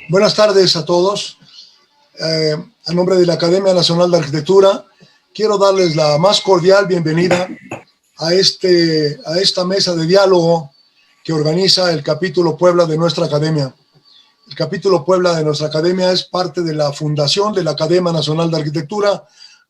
Buenas tardes a todos. A nombre de la Academia Nacional de Arquitectura, quiero darles la más cordial bienvenida a esta mesa de diálogo que organiza el capítulo Puebla de nuestra Academia. El capítulo Puebla de nuestra Academia es parte de la fundación de la Academia Nacional de Arquitectura,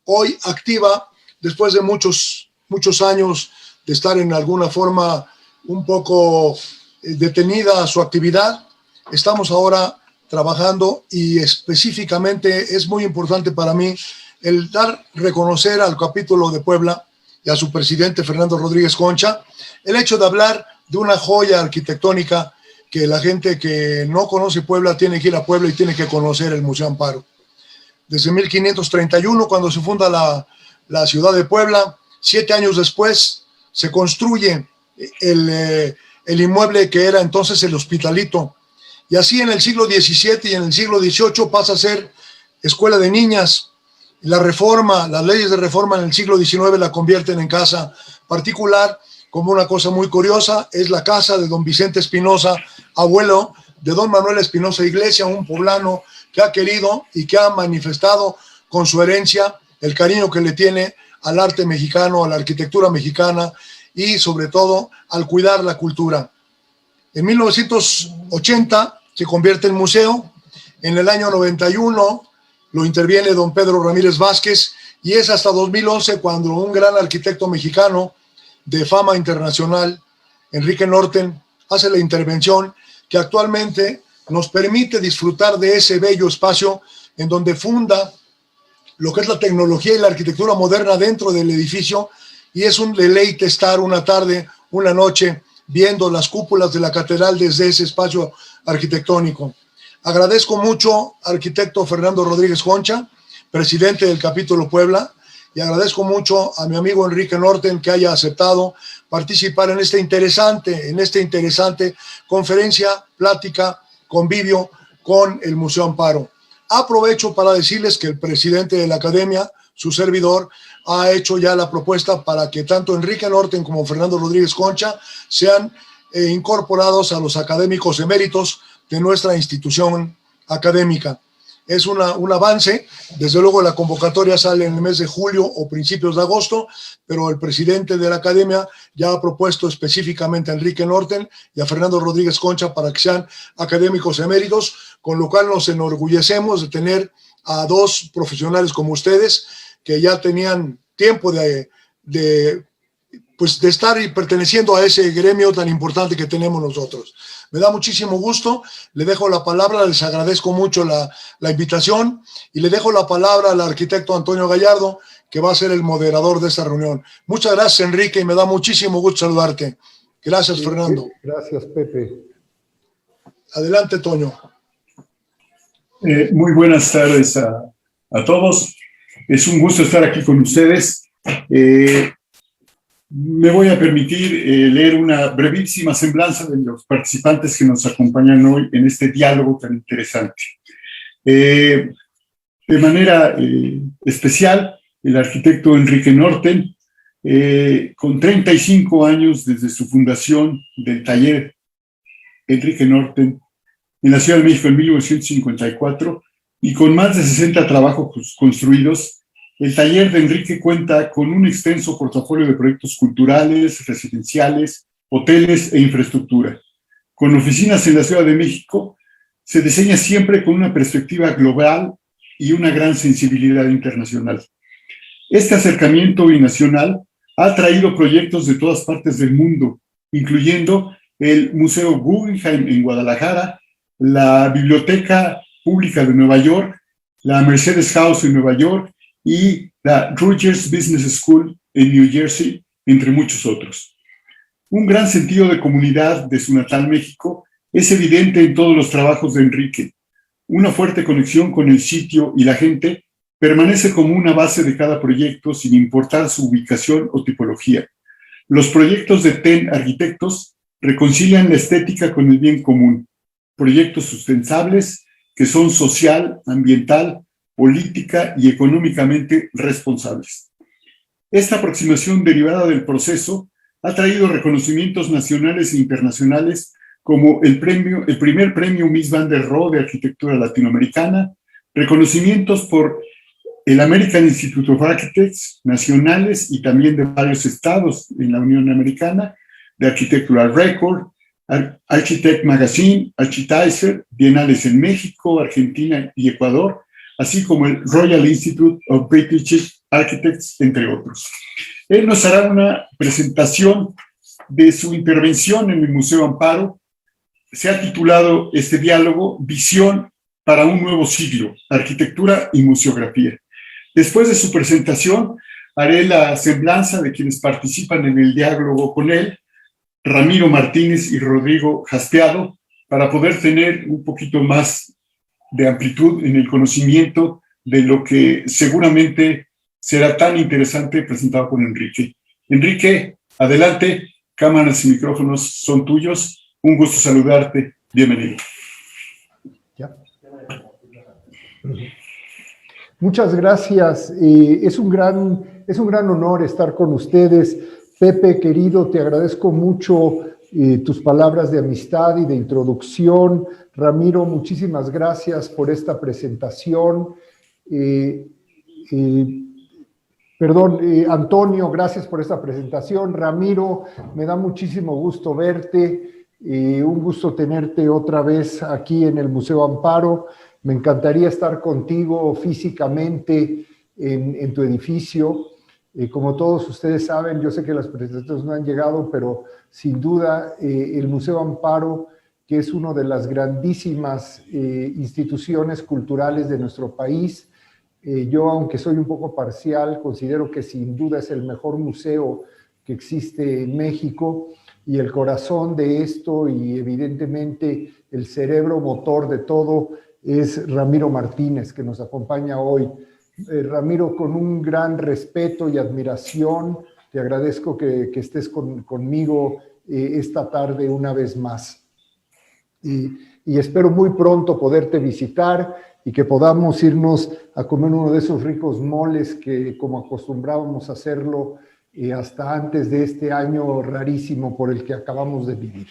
hoy activa después de muchos años de estar en alguna forma un poco detenida su actividad. Estamos ahora trabajando y específicamente es muy importante para mí el reconocer al capítulo de Puebla y a su presidente Fernando Rodríguez Concha el hecho de hablar de una joya arquitectónica que la gente que no conoce Puebla tiene que ir a Puebla y tiene que conocer el Museo Amparo. Desde 1531, cuando se funda la ciudad de Puebla, 7 años después se construye el inmueble que era entonces el Hospitalito. Y así en el siglo XVII y en el siglo XVIII pasa a ser escuela de niñas. La reforma, las leyes de reforma en el siglo XIX la convierten en casa particular. Como una cosa muy curiosa, es la casa de don Vicente Espinosa, abuelo de don Manuel Espinosa Iglesia, un poblano que ha querido y que ha manifestado con su herencia el cariño que le tiene al arte mexicano, a la arquitectura mexicana y sobre todo al cuidar la cultura. En 1980 se convierte en museo. En el año 91 lo interviene don Pedro Ramírez Vázquez y es hasta 2011 cuando un gran arquitecto mexicano de fama internacional, Enrique Norten, hace la intervención que actualmente nos permite disfrutar de ese bello espacio en donde funda lo que es la tecnología y la arquitectura moderna dentro del edificio, y es un deleite estar una tarde, una noche, viendo las cúpulas de la catedral desde ese espacio arquitectónico. Agradezco mucho al arquitecto Fernando Rodríguez Concha, presidente del capítulo Puebla, y agradezco mucho a mi amigo Enrique Norten que haya aceptado participar en esta interesante conferencia, plática, convivio con el Museo Amparo. Aprovecho para decirles que el presidente de la Academia, su servidor, ha hecho ya la propuesta para que tanto Enrique Norten como Fernando Rodríguez Concha sean incorporados a los académicos eméritos de nuestra institución académica. Es un avance. Desde luego la convocatoria sale en el mes de julio o principios de agosto, pero el presidente de la Academia ya ha propuesto específicamente a Enrique Norten y a Fernando Rodríguez Concha para que sean académicos eméritos, con lo cual nos enorgullecemos de tener a dos profesionales como ustedes que ya tenían tiempo de estar y perteneciendo a ese gremio tan importante que tenemos nosotros. Me da muchísimo gusto, le dejo la palabra, les agradezco mucho la invitación y le dejo la palabra al arquitecto Antonio Gallardo, que va a ser el moderador de esta reunión. Muchas gracias, Enrique, y me da muchísimo gusto saludarte. Gracias, Fernando. Gracias, Pepe. Adelante, Toño. Muy buenas tardes a todos. Es un gusto estar aquí con ustedes. Me voy a permitir leer una brevísima semblanza de los participantes que nos acompañan hoy en este diálogo tan interesante. De manera especial, el arquitecto Enrique Norten, con 35 años desde su fundación del taller Enrique Norten en la Ciudad de México en 1954 y con más de 60 trabajos construidos. El taller de Enrique cuenta con un extenso portafolio de proyectos culturales, residenciales, hoteles e infraestructura. Con oficinas en la Ciudad de México, se diseña siempre con una perspectiva global y una gran sensibilidad internacional. Este acercamiento binacional ha traído proyectos de todas partes del mundo, incluyendo el Museo Guggenheim en Guadalajara, la Biblioteca Pública de Nueva York, la Mercedes House en Nueva York, y la Rutgers Business School en New Jersey, entre muchos otros. Un gran sentido de comunidad de su natal México es evidente en todos los trabajos de Enrique. Una fuerte conexión con el sitio y la gente permanece como una base de cada proyecto sin importar su ubicación o tipología. Los proyectos de TEN Arquitectos reconcilian la estética con el bien común. Proyectos sustentables que son social, ambiental, política y económicamente responsables. Esta aproximación derivada del proceso ha traído reconocimientos nacionales e internacionales como el primer premio Mies van der Rohe de Arquitectura Latinoamericana, reconocimientos por el American Institute of Architects nacionales y también de varios estados en la Unión Americana, de Architectural Record, Architect Magazine, Architizer, bienales en México, Argentina y Ecuador, así como el Royal Institute of British Architects, entre otros. Él nos hará una presentación de su intervención en el Museo Amparo. Se ha titulado este diálogo Visión para un nuevo siglo, Arquitectura y Museografía. Después de su presentación, haré la semblanza de quienes participan en el diálogo con él, Ramiro Martínez y Rodrigo Jaspeado, para poder tener un poquito más de amplitud en el conocimiento de lo que seguramente será tan interesante presentado por Enrique. Enrique, adelante, cámaras y micrófonos son tuyos. Un gusto saludarte. Bienvenido. ¿Ya? Muchas gracias. Es un gran honor estar con ustedes. Pepe, querido, te agradezco mucho tus palabras de amistad y de introducción. Ramiro, muchísimas gracias por esta presentación. Antonio, gracias por esta presentación. Ramiro, me da muchísimo gusto verte. Un gusto tenerte otra vez aquí en el Museo Amparo. Me encantaría estar contigo físicamente en tu edificio. Como todos ustedes saben, yo sé que las presentaciones no han llegado, pero sin duda el Museo Amparo, que es una de las grandísimas instituciones culturales de nuestro país, yo, aunque soy un poco parcial, considero que sin duda es el mejor museo que existe en México, y el corazón de esto y evidentemente el cerebro motor de todo es Ramiro Martínez, que nos acompaña hoy. Ramiro, con un gran respeto y admiración, te agradezco que estés conmigo esta tarde una vez más. Y espero muy pronto poderte visitar y que podamos irnos a comer uno de esos ricos moles que, como acostumbrábamos a hacerlo hasta antes de este año rarísimo por el que acabamos de vivir.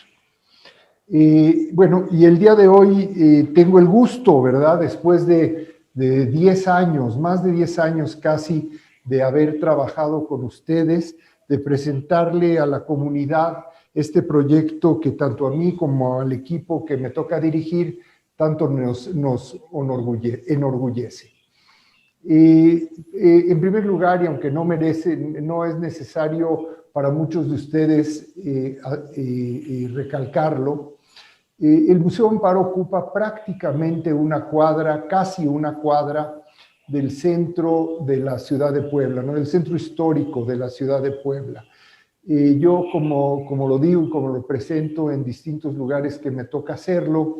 Bueno, y el día de hoy tengo el gusto, ¿verdad?, después de 10 años, más de 10 años casi, de haber trabajado con ustedes, de presentarle a la comunidad este proyecto que tanto a mí como al equipo que me toca dirigir, tanto nos enorgullece. En primer lugar, y aunque no es necesario para muchos de ustedes recalcarlo, el Museo Amparo ocupa prácticamente una cuadra, casi una cuadra, del centro de la ciudad de Puebla, ¿no?, del centro histórico de la ciudad de Puebla. Yo, como lo digo y como lo presento en distintos lugares que me toca hacerlo,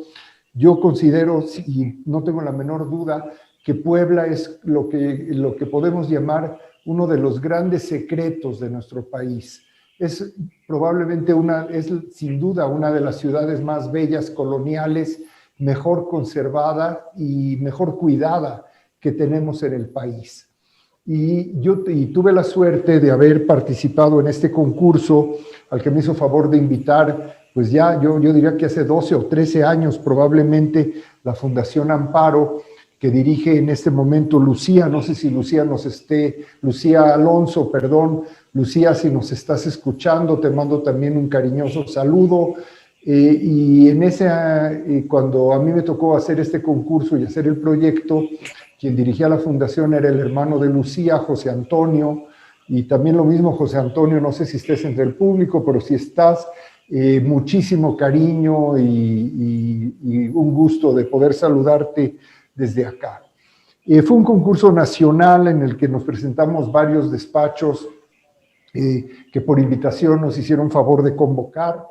yo considero, y no tengo la menor duda, que Puebla es lo que podemos llamar uno de los grandes secretos de nuestro país. Es probablemente es sin duda una de las ciudades más bellas coloniales, mejor conservada y mejor cuidada que tenemos en el país. Y tuve la suerte de haber participado en este concurso al que me hizo favor de invitar, pues ya yo diría que hace 12 o 13 años probablemente, la Fundación Amparo, que dirige en este momento Lucía, no sé si Lucía Lucía Alonso, perdón. Lucía, si nos estás escuchando, te mando también un cariñoso saludo. Y cuando a mí me tocó hacer este concurso y hacer el proyecto, quien dirigía la fundación era el hermano de Lucía, José Antonio, y también lo mismo, José Antonio, no sé si estés entre el público, pero si estás, muchísimo cariño y un gusto de poder saludarte desde acá. Fue un concurso nacional en el que nos presentamos varios despachos que por invitación nos hicieron favor de convocar,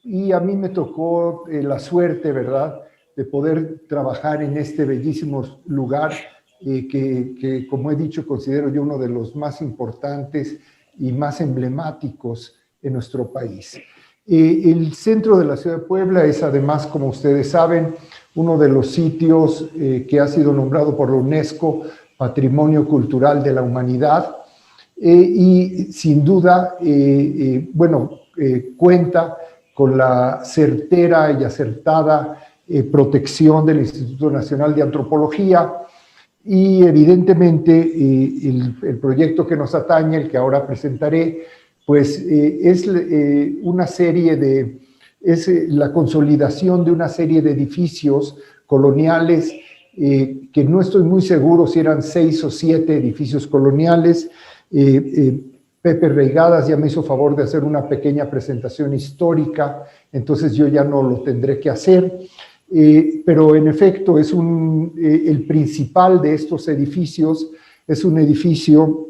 y a mí me tocó la suerte, ¿verdad?, de poder trabajar en este bellísimo lugar que, como he dicho, considero yo uno de los más importantes y más emblemáticos en nuestro país. El centro de la ciudad de Puebla es además, como ustedes saben, uno de los sitios que ha sido nombrado por la UNESCO Patrimonio Cultural de la Humanidad, y sin duda, cuenta con la certera y acertada protección del Instituto Nacional de Antropología. Y evidentemente el proyecto que nos atañe, el que ahora presentaré, pues es una serie de, es la consolidación de una serie de edificios coloniales, que no estoy muy seguro si eran 6 o 7 edificios coloniales. Pepe Reigadas ya me hizo favor de hacer una pequeña presentación histórica, entonces yo ya no lo tendré que hacer. Pero en efecto es el principal de estos edificios, es un edificio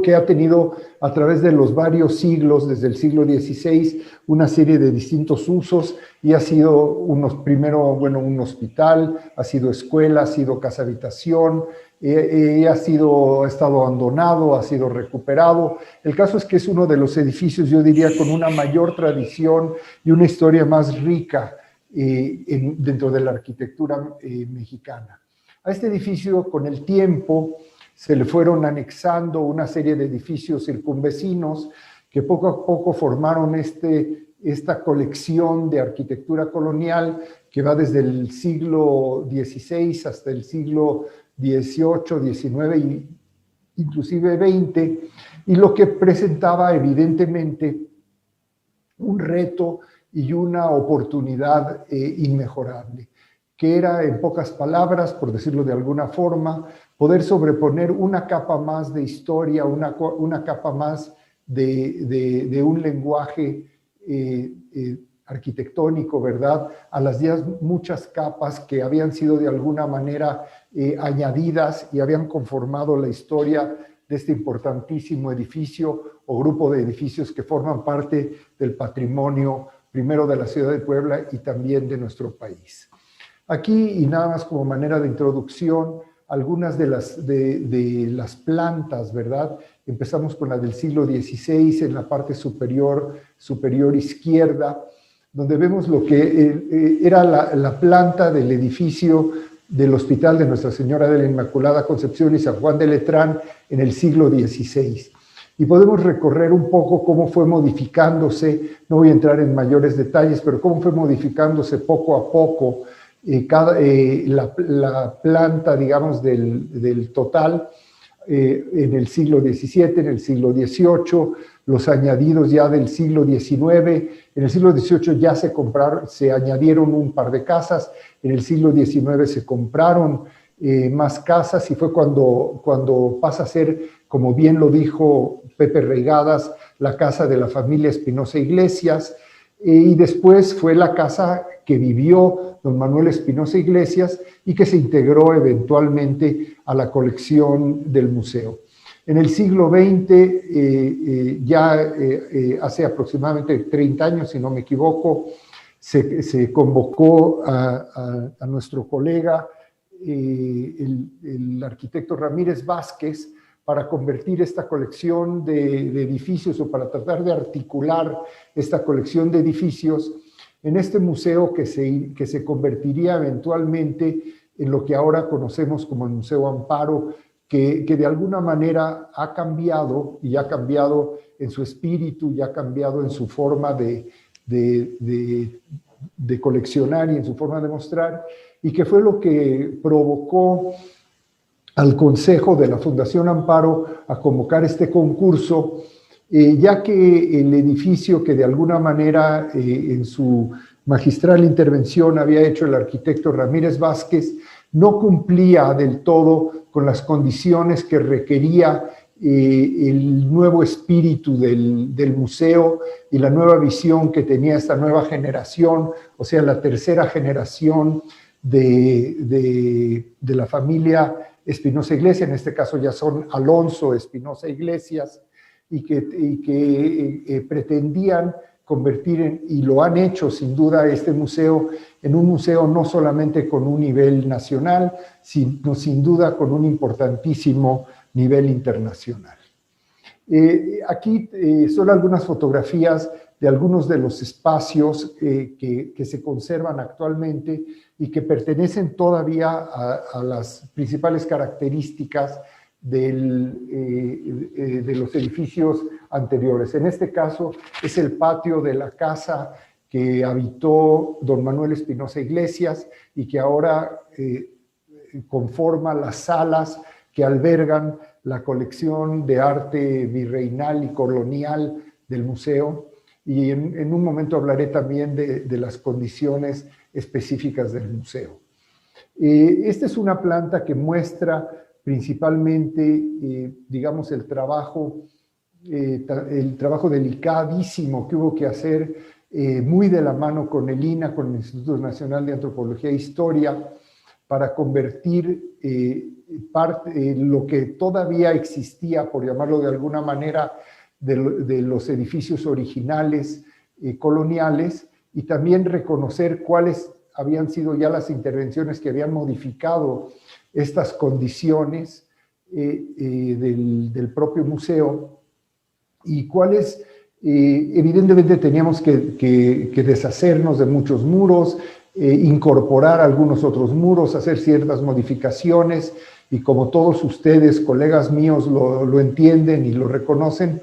que ha tenido a través de los varios siglos, desde el siglo XVI, una serie de distintos usos, y ha sido primero un hospital, ha sido escuela, ha sido casa habitación, ha estado abandonado, ha sido recuperado. El caso es que es uno de los edificios, yo diría, con una mayor tradición y una historia más rica dentro de la arquitectura mexicana. A este edificio, con el tiempo, se le fueron anexando una serie de edificios circunvecinos que poco a poco formaron esta colección de arquitectura colonial que va desde el siglo XVI hasta el siglo XVIII, XIX e inclusive XX, y lo que presentaba evidentemente un reto y una oportunidad inmejorable, que era, en pocas palabras, por decirlo de alguna forma, poder sobreponer una capa más de historia, una capa más de un lenguaje arquitectónico, ¿verdad?, a las ya muchas capas que habían sido de alguna manera añadidas y habían conformado la historia de este importantísimo edificio o grupo de edificios que forman parte del patrimonio, primero de la ciudad de Puebla y también de nuestro país. Aquí, y nada más como manera de introducción, algunas de las plantas, ¿verdad? Empezamos con la del siglo XVI en la parte superior izquierda, donde vemos lo que era la planta del edificio del Hospital de Nuestra Señora de la Inmaculada Concepción y San Juan de Letrán en el siglo XVI. Y podemos recorrer un poco cómo fue modificándose, no voy a entrar en mayores detalles, pero cómo fue modificándose poco a poco la planta, digamos, del total en el siglo XVII, en el siglo XVIII, los añadidos ya del siglo XIX. En el siglo XVIII ya se añadieron un par de casas, en el siglo XIX se compraron más casas y fue cuando pasa a ser, como bien lo dijo Pepe Reigadas, la casa de la familia Espinosa Iglesias, y después fue la casa que vivió don Manuel Espinosa Iglesias y que se integró eventualmente a la colección del museo. En el siglo XX, hace aproximadamente 30 años, si no me equivoco, se convocó a nuestro colega, el arquitecto Ramírez Vázquez, para convertir esta colección de edificios o para tratar de articular esta colección de edificios en este museo que se convertiría eventualmente en lo que ahora conocemos como el Museo Amparo, que de alguna manera ha cambiado, y ha cambiado en su espíritu, y ha cambiado en su forma de coleccionar y en su forma de mostrar, y que fue lo que provocó al Consejo de la Fundación Amparo a convocar este concurso, ya que el edificio que de alguna manera en su magistral intervención había hecho el arquitecto Ramírez Vázquez no cumplía del todo con las condiciones que requería el nuevo espíritu del museo y la nueva visión que tenía esta nueva generación, o sea, la tercera generación de la familia Espinosa Iglesias, en este caso ya son Alonso Espinosa Iglesias, y que pretendían convertir y lo han hecho sin duda este museo en un museo no solamente con un nivel nacional, sino sin duda con un importantísimo nivel internacional. Aquí son algunas fotografías de algunos de los espacios que se conservan actualmente y que pertenecen todavía a las principales características de los edificios anteriores. En este caso es el patio de la casa que habitó don Manuel Espinosa Iglesias y que ahora conforma las salas que albergan la colección de arte virreinal y colonial del museo. Y en un momento hablaré también de las condiciones específicas del museo. Esta es una planta que muestra principalmente, digamos, el trabajo delicadísimo que hubo que hacer, muy de la mano con el INAH, con el Instituto Nacional de Antropología e Historia, para convertir lo que todavía existía, por llamarlo de alguna manera, de los edificios originales coloniales, y también reconocer cuáles habían sido ya las intervenciones que habían modificado estas condiciones del propio museo, y cuáles evidentemente teníamos que deshacernos de muchos muros, incorporar algunos otros muros, hacer ciertas modificaciones, y como todos ustedes, colegas míos, lo entienden y lo reconocen,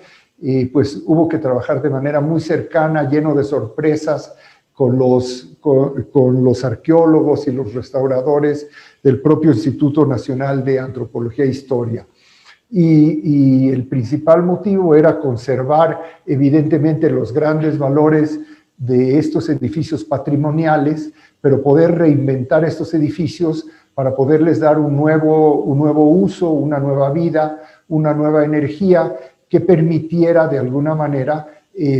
pues hubo que trabajar de manera muy cercana, lleno de sorpresas, con los arqueólogos y los restauradores del propio Instituto Nacional de Antropología e Historia. Y el principal motivo era conservar, evidentemente, los grandes valores de estos edificios patrimoniales, pero poder reinventar estos edificios para poderles dar un nuevo uso, una nueva vida, una nueva energía que permitiera de alguna manera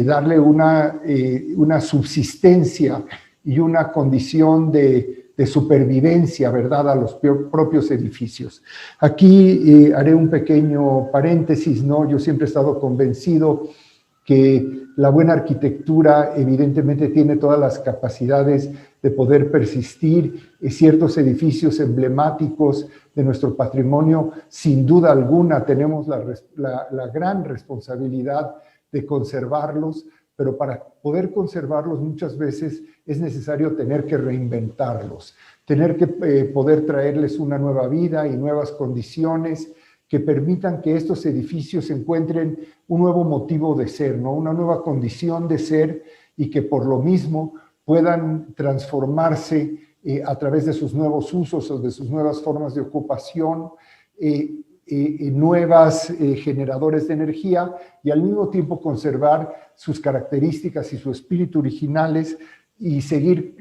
darle una subsistencia y una condición de supervivencia, ¿verdad?, a los propios edificios. Aquí haré un pequeño paréntesis, ¿no? Yo siempre he estado convencido que la buena arquitectura evidentemente tiene todas las capacidades de poder persistir. Ciertos edificios emblemáticos de nuestro patrimonio, sin duda alguna, tenemos la gran responsabilidad de conservarlos, pero para poder conservarlos muchas veces es necesario tener que reinventarlos, tener que poder traerles una nueva vida y nuevas condiciones que permitan que estos edificios encuentren un nuevo motivo de ser, ¿no? Una nueva condición de ser, y que por lo mismo puedan transformarse a través de sus nuevos usos o de sus nuevas formas de ocupación, nuevas generadores de energía, y al mismo tiempo conservar sus características y su espíritu originales y seguir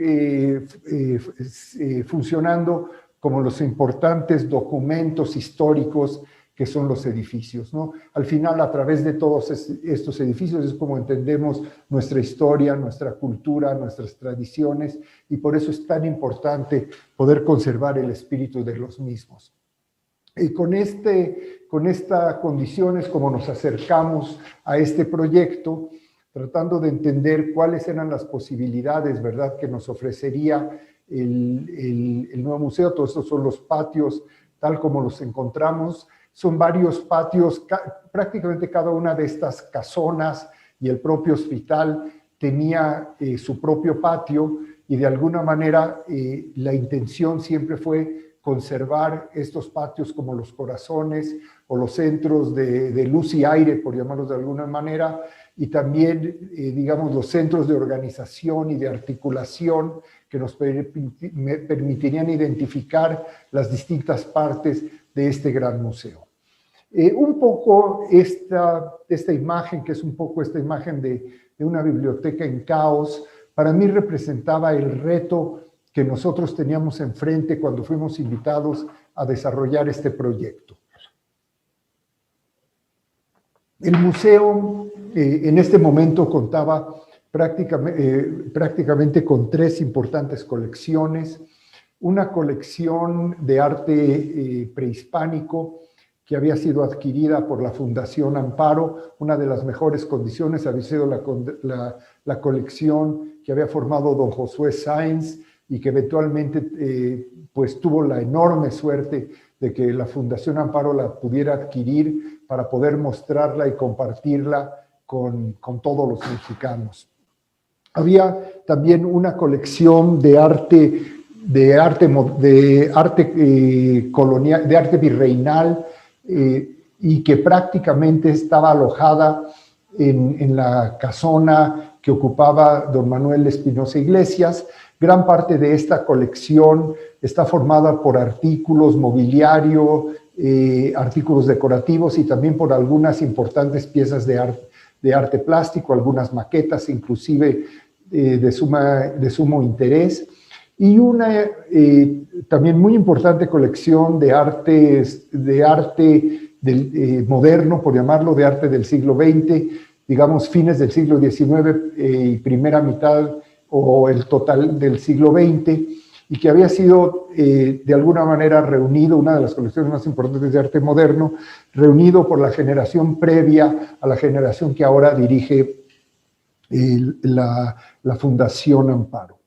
funcionando como los importantes documentos históricos que son los edificios, ¿no? Al final, a través de todos estos edificios es como entendemos nuestra historia, nuestra cultura, nuestras tradiciones, y por eso es tan importante poder conservar el espíritu de los mismos. Y con esta condición es como nos acercamos a este proyecto, tratando de entender cuáles eran las posibilidades, ¿verdad?, que nos ofrecería el nuevo museo. Todos estos son los patios, tal como los encontramos. Son varios patios, prácticamente cada una de estas casonas y el propio hospital tenía su propio patio, y de alguna manera la intención siempre fue conservar estos patios como los corazones o los centros de luz y aire, por llamarlos de alguna manera, y también, digamos, los centros de organización y de articulación que nos permitirían identificar las distintas partes de este gran museo. Un poco esta imagen, que es un poco esta imagen de una biblioteca en caos, para mí representaba el reto que nosotros teníamos enfrente cuando fuimos invitados a desarrollar este proyecto. El museo en este momento contaba prácticamente con 3 importantes colecciones: una colección de arte prehispánico que había sido adquirida por la Fundación Amparo. Una de las mejores condiciones había sido la colección que había formado don Josué Sáenz, y que eventualmente pues tuvo la enorme suerte de que la Fundación Amparo la pudiera adquirir para poder mostrarla y compartirla con todos los mexicanos. Había también una colección de arte colonial, de arte virreinal, y que prácticamente estaba alojada en la casona que ocupaba don Manuel Espinosa Iglesias. Gran parte de esta colección está formada por artículos, mobiliario, artículos decorativos y también por algunas importantes piezas de arte plástico, algunas maquetas inclusive de sumo interés, y una también muy importante colección de arte moderno, por llamarlo, de arte del siglo XX, digamos fines del siglo XIX y primera mitad o el total del siglo XX, y que había sido de alguna manera reunido, una de las colecciones más importantes de arte moderno, reunido por la generación previa a la generación que ahora dirige la Fundación Amparo.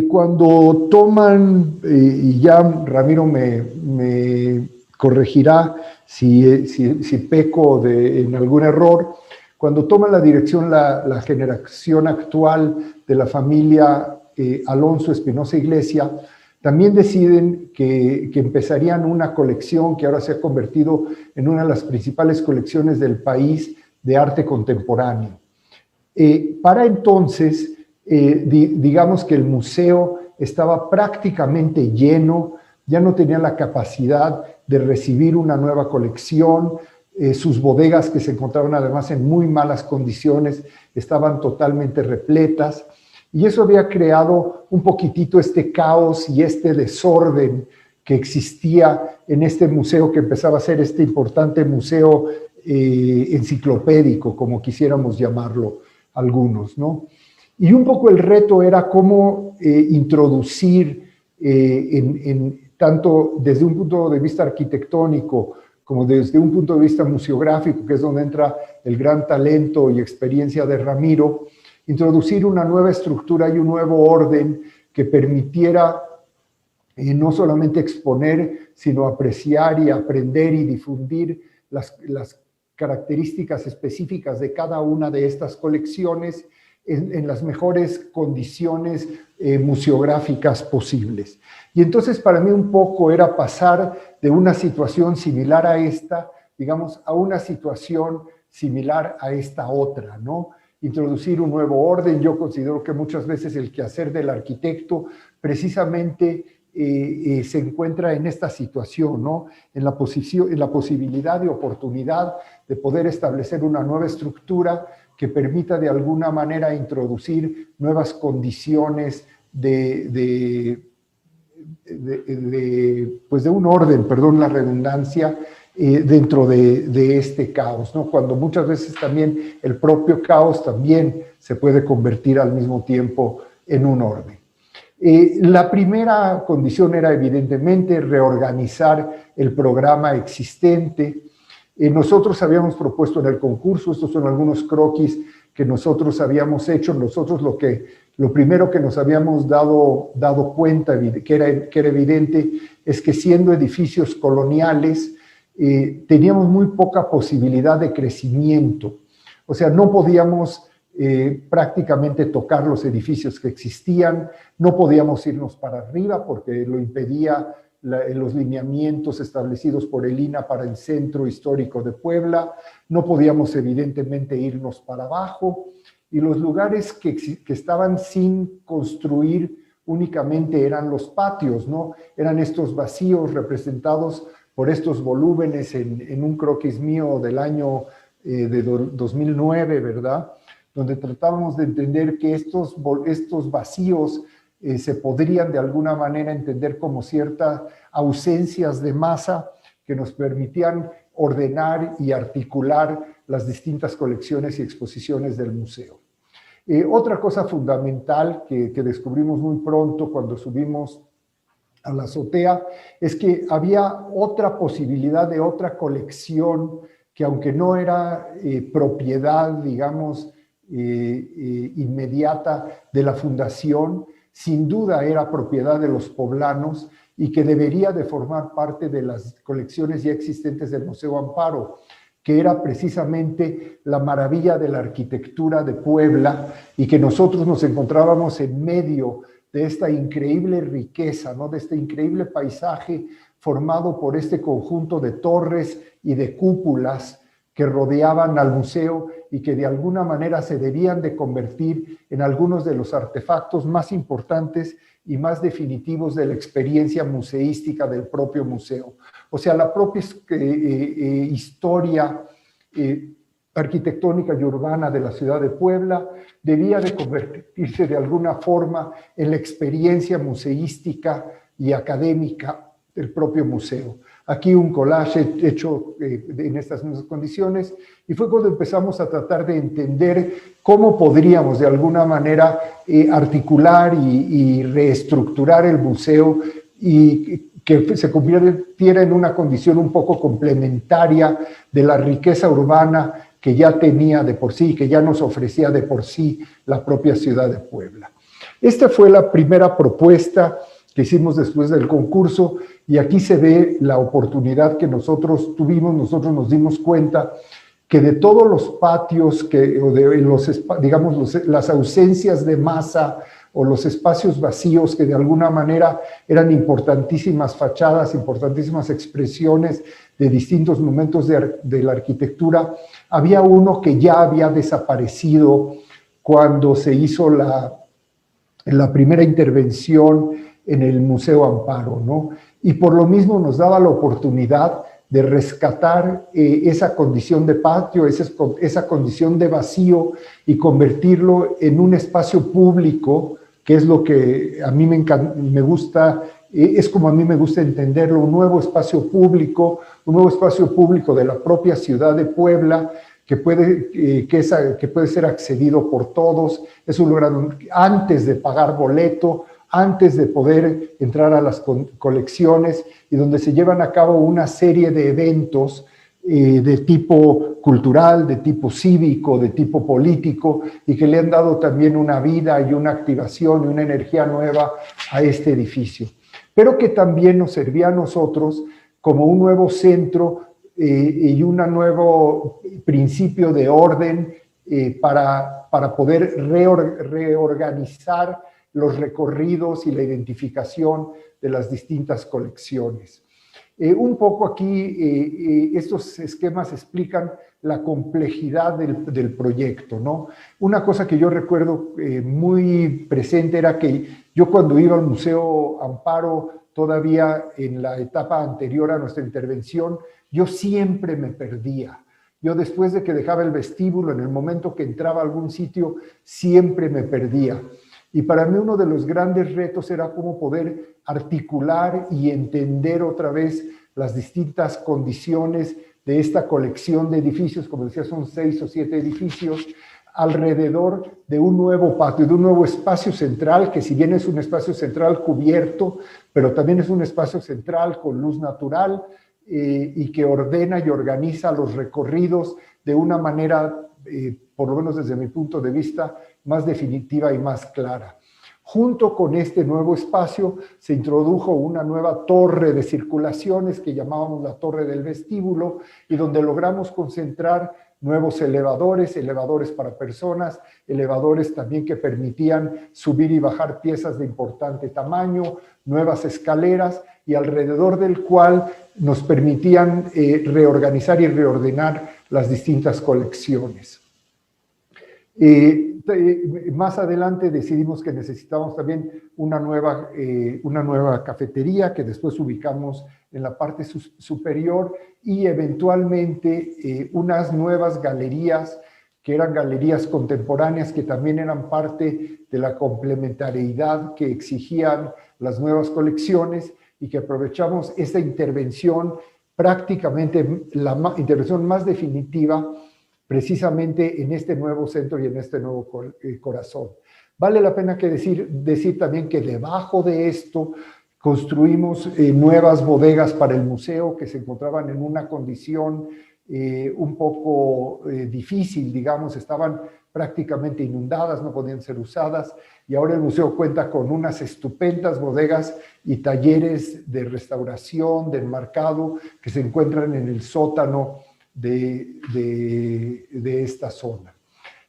Cuando toman, y ya Ramiro me corregirá si peco en algún error, cuando toman la dirección la generación actual de la familia Alonso Espinosa Iglesia, también deciden que empezarían una colección que ahora se ha convertido en una de las principales colecciones del país de arte contemporáneo. Para entonces, digamos que el museo estaba prácticamente lleno, ya no tenía la capacidad de recibir una nueva colección, sus bodegas, que se encontraban además en muy malas condiciones, estaban totalmente repletas, y eso había creado un poquitito este caos y este desorden que existía en este museo, que empezaba a ser este importante museo enciclopédico, como quisiéramos llamarlo algunos, ¿no? Y un poco el reto era cómo introducir, tanto desde un punto de vista arquitectónico como desde un punto de vista museográfico, que es donde entra el gran talento y experiencia de Ramiro, introducir una nueva estructura y un nuevo orden que permitiera no solamente exponer, sino apreciar y aprender y difundir las características específicas de cada una de estas colecciones en las mejores condiciones museográficas posibles. Y entonces para mí un poco era pasar de una situación similar a esta, digamos, a una situación similar a esta otra, ¿no? Introducir un nuevo orden. Yo considero que muchas veces el quehacer del arquitecto precisamente se encuentra en esta situación, ¿no? En la posibilidad y oportunidad de poder establecer una nueva estructura que permita de alguna manera introducir nuevas condiciones de un orden, perdón la redundancia, dentro de este caos, ¿no? Cuando muchas veces también el propio caos también se puede convertir al mismo tiempo en un orden. La primera condición era evidentemente reorganizar el programa existente. Nosotros habíamos propuesto en el concurso, estos son algunos croquis que nosotros habíamos hecho. Nosotros lo primero que nos habíamos dado cuenta, que era evidente, es que siendo edificios coloniales, teníamos muy poca posibilidad de crecimiento. O sea, no podíamos prácticamente tocar los edificios que existían, no podíamos irnos para arriba porque lo impedía los lineamientos establecidos por el INAH para el Centro Histórico de Puebla, no podíamos evidentemente irnos para abajo, y los lugares que estaban sin construir únicamente eran los patios, ¿no? Eran estos vacíos representados por estos volúmenes en un croquis mío del año de 2009, ¿verdad? Donde tratábamos de entender que estos vacíos se podrían de alguna manera entender como ciertas ausencias de masa que nos permitían ordenar y articular las distintas colecciones y exposiciones del museo. Otra cosa fundamental que descubrimos muy pronto cuando subimos a la azotea es que había otra posibilidad de otra colección que, aunque no era propiedad, digamos, inmediata de la fundación, sin duda era propiedad de los poblanos y que debería de formar parte de las colecciones ya existentes del Museo Amparo, que era precisamente la maravilla de la arquitectura de Puebla, y que nosotros nos encontrábamos en medio de esta increíble riqueza, ¿no? De este increíble paisaje formado por este conjunto de torres y de cúpulas que rodeaban al museo y que de alguna manera se debían de convertir en algunos de los artefactos más importantes y más definitivos de la experiencia museística del propio museo. O sea, la propia historia arquitectónica y urbana de la ciudad de Puebla debía de convertirse de alguna forma en la experiencia museística y académica del propio museo. Aquí un collage hecho en estas mismas condiciones, y fue cuando empezamos a tratar de entender cómo podríamos de alguna manera articular y reestructurar el museo y que se convirtiera en una condición un poco complementaria de la riqueza urbana que ya tenía de por sí, que ya nos ofrecía de por sí la propia ciudad de Puebla. Esta fue la primera propuesta que hicimos después del concurso, y aquí se ve la oportunidad que nosotros tuvimos. Nosotros nos dimos cuenta que de todos los patios, digamos, las ausencias de masa o los espacios vacíos que de alguna manera eran importantísimas fachadas, importantísimas expresiones de distintos momentos de la arquitectura, había uno que ya había desaparecido cuando se hizo la primera intervención en el Museo Amparo, ¿no? Y por lo mismo nos daba la oportunidad de rescatar esa condición de patio, esa condición de vacío, y convertirlo en un espacio público, que es lo que a mí me gusta, es como a mí me gusta entenderlo, un nuevo espacio público de la propia ciudad de Puebla, que puede ser accedido por todos. Es un lugar antes de pagar boleto, antes de poder entrar a las colecciones, y donde se llevan a cabo una serie de eventos de tipo cultural, de tipo cívico, de tipo político, y que le han dado también una vida y una activación y una energía nueva a este edificio. Pero que también nos servía a nosotros como un nuevo centro y un nuevo principio de orden para poder reorganizar los recorridos y la identificación de las distintas colecciones. Un poco aquí estos esquemas explican la complejidad del proyecto, ¿no? Una cosa que yo recuerdo muy presente era que yo, cuando iba al Museo Amparo, todavía en la etapa anterior a nuestra intervención, yo siempre me perdía. Yo, después de que dejaba el vestíbulo, en el momento que entraba a algún sitio, siempre me perdía. Y para mí uno de los grandes retos era cómo poder articular y entender otra vez las distintas condiciones de esta colección de edificios, como decía, son 6 o 7 edificios, alrededor de un nuevo patio, de un nuevo espacio central, que si bien es un espacio central cubierto, pero también es un espacio central con luz natural, y que ordena y organiza los recorridos de una manera, por lo menos desde mi punto de vista, más definitiva y más clara. Junto con este nuevo espacio se introdujo una nueva torre de circulaciones que llamábamos la torre del vestíbulo, y donde logramos concentrar nuevos elevadores para personas, elevadores también que permitían subir y bajar piezas de importante tamaño, nuevas escaleras, y alrededor del cual nos permitían reorganizar y reordenar las distintas colecciones. Más adelante decidimos que necesitábamos también una nueva cafetería, que después ubicamos en la parte superior, y eventualmente unas nuevas galerías, que eran galerías contemporáneas, que también eran parte de la complementariedad que exigían las nuevas colecciones, y que aprovechamos esta intervención, prácticamente la intervención más definitiva, precisamente en este nuevo centro y en este nuevo corazón. Vale la pena decir también que debajo de esto construimos nuevas bodegas para el museo, que se encontraban en una condición un poco difícil, digamos, estaban prácticamente inundadas, no podían ser usadas, y ahora el museo cuenta con unas estupendas bodegas y talleres de restauración, de enmarcado, que se encuentran en el sótano de esta zona.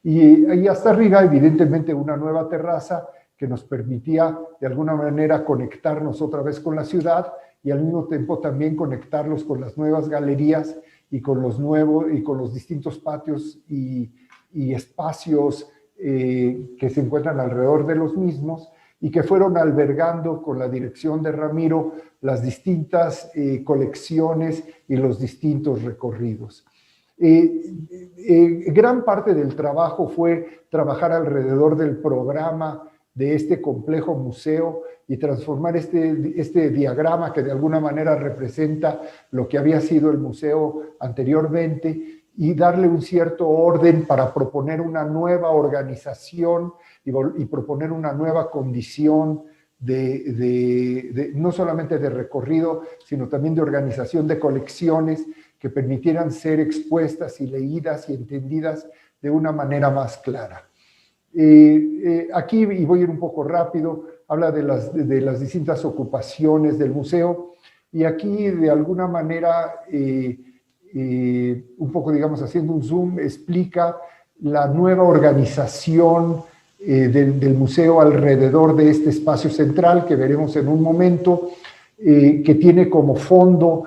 Y hasta arriba, evidentemente, una nueva terraza que nos permitía de alguna manera conectarnos otra vez con la ciudad, y al mismo tiempo también conectarlos con las nuevas galerías y con los distintos patios y espacios que se encuentran alrededor de los mismos y que fueron albergando con la dirección de Ramiro las distintas colecciones y los distintos recorridos. Gran parte del trabajo fue trabajar alrededor del programa de este complejo museo y transformar este diagrama que de alguna manera representa lo que había sido el museo anteriormente y darle un cierto orden para proponer una nueva organización y proponer una nueva condición no solamente de recorrido, sino también de organización de colecciones que permitieran ser expuestas y leídas y entendidas de una manera más clara. Aquí, y voy a ir un poco rápido, habla de las distintas ocupaciones del museo, y aquí de alguna manera, un poco digamos haciendo un zoom, explica la nueva organización del museo alrededor de este espacio central que veremos en un momento, que tiene como fondo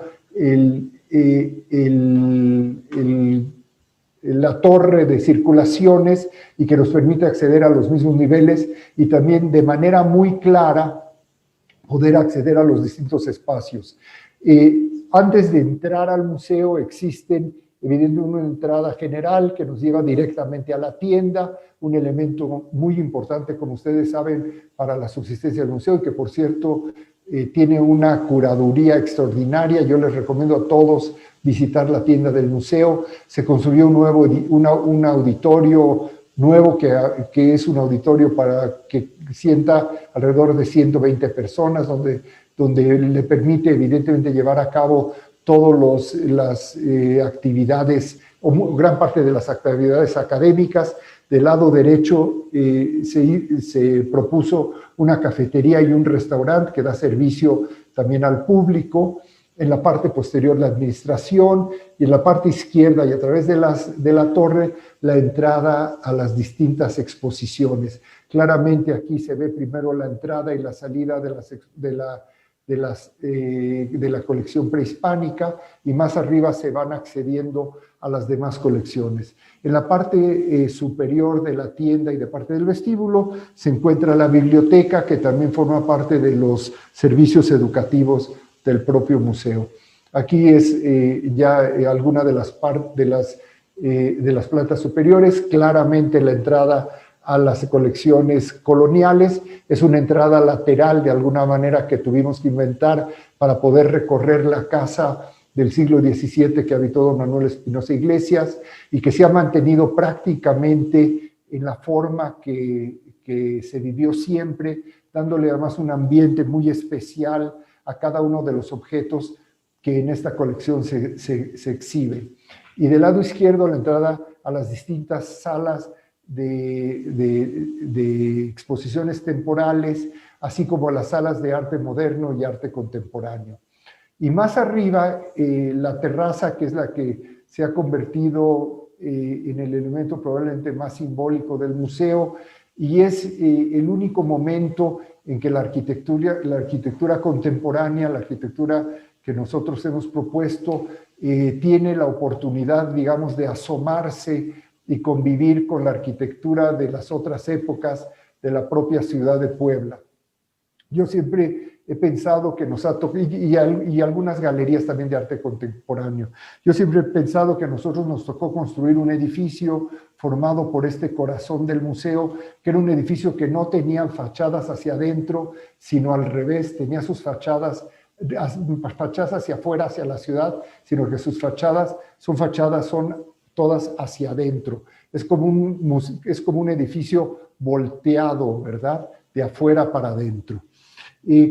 la torre de circulaciones y que nos permite acceder a los mismos niveles y también de manera muy clara poder acceder a los distintos espacios. Antes de entrar al museo existen evidentemente una entrada general que nos lleva directamente a la tienda, un elemento muy importante, como ustedes saben, para la subsistencia del museo y que, por cierto, tiene una curaduría extraordinaria. Yo les recomiendo a todos visitar la tienda del museo. Se construyó un auditorio nuevo que es un auditorio para que sienta alrededor de 120 personas, donde le permite evidentemente llevar a cabo todas las actividades, o gran parte de las actividades académicas. Del lado derecho se propuso una cafetería y un restaurante que da servicio también al público. En la parte posterior la administración y en la parte izquierda y a través de la torre la entrada a las distintas exposiciones. Claramente aquí se ve primero la entrada y la salida de la colección prehispánica y más arriba se van accediendo a las demás colecciones. En la parte superior de la tienda y de parte del vestíbulo se encuentra la biblioteca, que también forma parte de los servicios educativos del propio museo. Aquí es ya alguna de las plantas superiores, claramente la entrada a las colecciones coloniales, es una entrada lateral de alguna manera que tuvimos que inventar para poder recorrer la casa del siglo XVII que habitó don Manuel Espinosa Iglesias y que se ha mantenido prácticamente en la forma que se vivió siempre, dándole además un ambiente muy especial a cada uno de los objetos que en esta colección se exhiben. Y del lado izquierdo la entrada a las distintas salas de exposiciones temporales, así como las salas de arte moderno y arte contemporáneo. Y más arriba, la terraza, que es la que se ha convertido en el elemento probablemente más simbólico del museo, y es el único momento en que la arquitectura contemporánea, la arquitectura que nosotros hemos propuesto, tiene la oportunidad, digamos, de asomarse y convivir con la arquitectura de las otras épocas de la propia ciudad de Puebla. Yo siempre he pensado que nos ha tocado, y algunas galerías también de arte contemporáneo, yo siempre he pensado que a nosotros nos tocó construir un edificio formado por este corazón del museo, que era un edificio que no tenía fachadas hacia adentro, sino al revés, tenía sus fachadas hacia afuera, hacia la ciudad, sino que sus fachadas son todas hacia adentro. Es como un edificio volteado, ¿verdad? De afuera para adentro.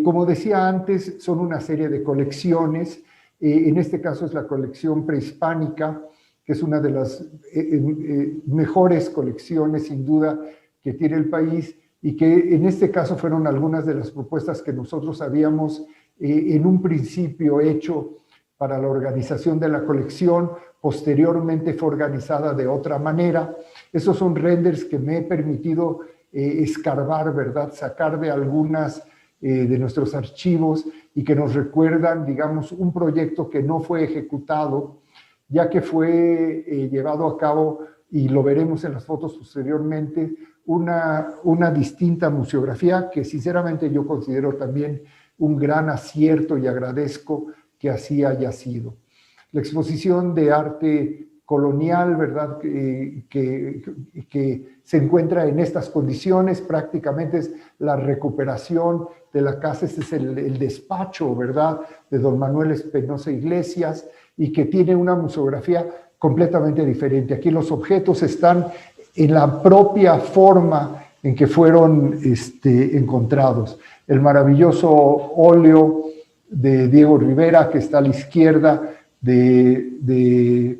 Como decía antes, son una serie de colecciones. En este caso es la colección prehispánica, que es una de las mejores colecciones, sin duda, que tiene el país, y que en este caso fueron algunas de las propuestas que nosotros habíamos en un principio hecho para la organización de la colección. Posteriormente fue organizada de otra manera. Esos son renders que me he permitido escarbar, ¿verdad? Sacar de algunas de nuestros archivos y que nos recuerdan, digamos, un proyecto que no fue ejecutado, ya que fue llevado a cabo, y lo veremos en las fotos posteriormente, una distinta museografía que sinceramente yo considero también un gran acierto y agradezco que así haya sido. La exposición de arte colonial, ¿verdad? Que se encuentra en estas condiciones, prácticamente es la recuperación de la casa. Este es el despacho, ¿verdad?, de don Manuel Espinosa Iglesias, y que tiene una museografía completamente diferente. Aquí los objetos están en la propia forma en que fueron encontrados. El maravilloso óleo de Diego Rivera, que está a la izquierda, de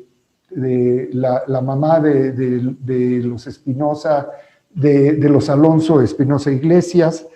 la mamá de los Espinosa, de los Alonso Espinosa Iglesias,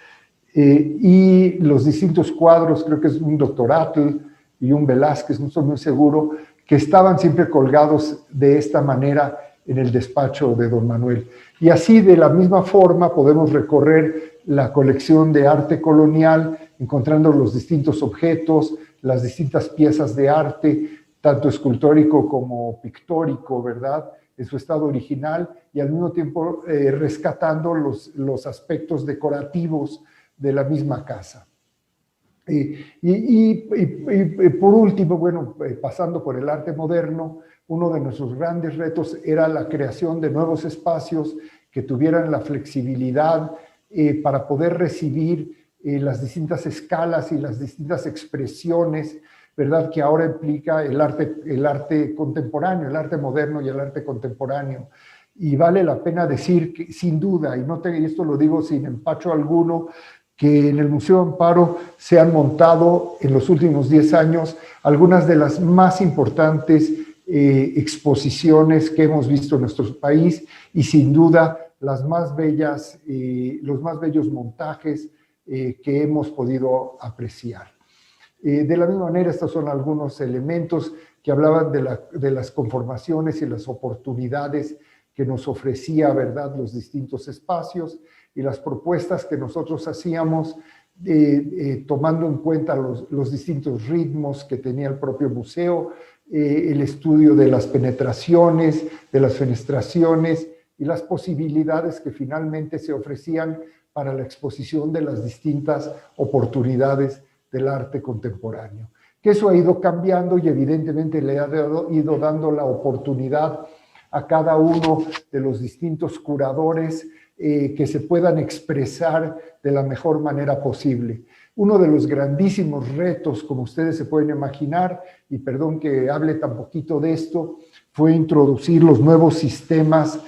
y los distintos cuadros, creo que es un Dr. Atl y un Velázquez, no estoy muy seguro, que estaban siempre colgados de esta manera en el despacho de don Manuel. Y así, de la misma forma, podemos recorrer la colección de arte colonial, encontrando los distintos objetos, las distintas piezas de arte, tanto escultórico como pictórico, ¿verdad?, en su estado original, y al mismo tiempo rescatando los aspectos decorativos de la misma casa. Y por último, bueno, pasando por el arte moderno, uno de nuestros grandes retos era la creación de nuevos espacios que tuvieran la flexibilidad para poder recibir las distintas escalas y las distintas expresiones, ¿verdad?, que ahora implica el arte contemporáneo, el arte moderno y el arte contemporáneo. Y vale la pena decir que, sin duda, y esto lo digo sin empacho alguno, que en el Museo Amparo se han montado en los últimos 10 años algunas de las más importantes exposiciones que hemos visto en nuestro país, y sin duda las más bellas, los más bellos montajes que hemos podido apreciar. De la misma manera, estos son algunos elementos que hablaban de las conformaciones y las oportunidades que nos ofrecía, ¿verdad?, los distintos espacios, y las propuestas que nosotros hacíamos, tomando en cuenta los distintos ritmos que tenía el propio museo, el estudio de las penetraciones, de las fenestraciones y las posibilidades que finalmente se ofrecían para la exposición de las distintas oportunidades del arte contemporáneo. Que eso ha ido cambiando y evidentemente le ha ido dando la oportunidad a cada uno de los distintos curadores que se puedan expresar de la mejor manera posible. Uno de los grandísimos retos, como ustedes se pueden imaginar, y perdón que hable tan poquito de esto, fue introducir los nuevos sistemas,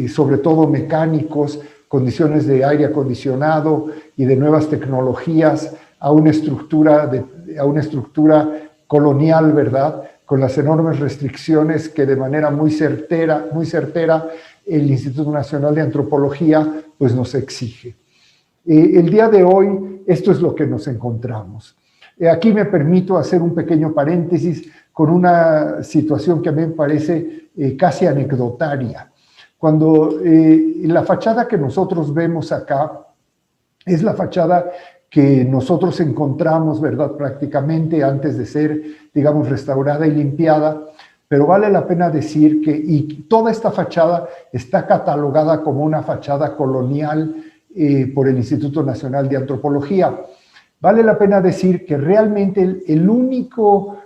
sobre todo mecánicos, condiciones de aire acondicionado y de nuevas tecnologías a una estructura colonial, ¿verdad?, con las enormes restricciones que de manera muy certera el Instituto Nacional de Antropología pues nos exige. El día de hoy esto es lo que nos encontramos. Aquí me permito hacer un pequeño paréntesis con una situación que a mí me parece casi anecdotaria. Cuando la fachada que nosotros vemos acá es la fachada que nosotros encontramos, ¿verdad?, prácticamente antes de ser, digamos, restaurada y limpiada, pero vale la pena decir que toda esta fachada está catalogada como una fachada colonial por el Instituto Nacional de Antropología. Vale la pena decir que realmente el único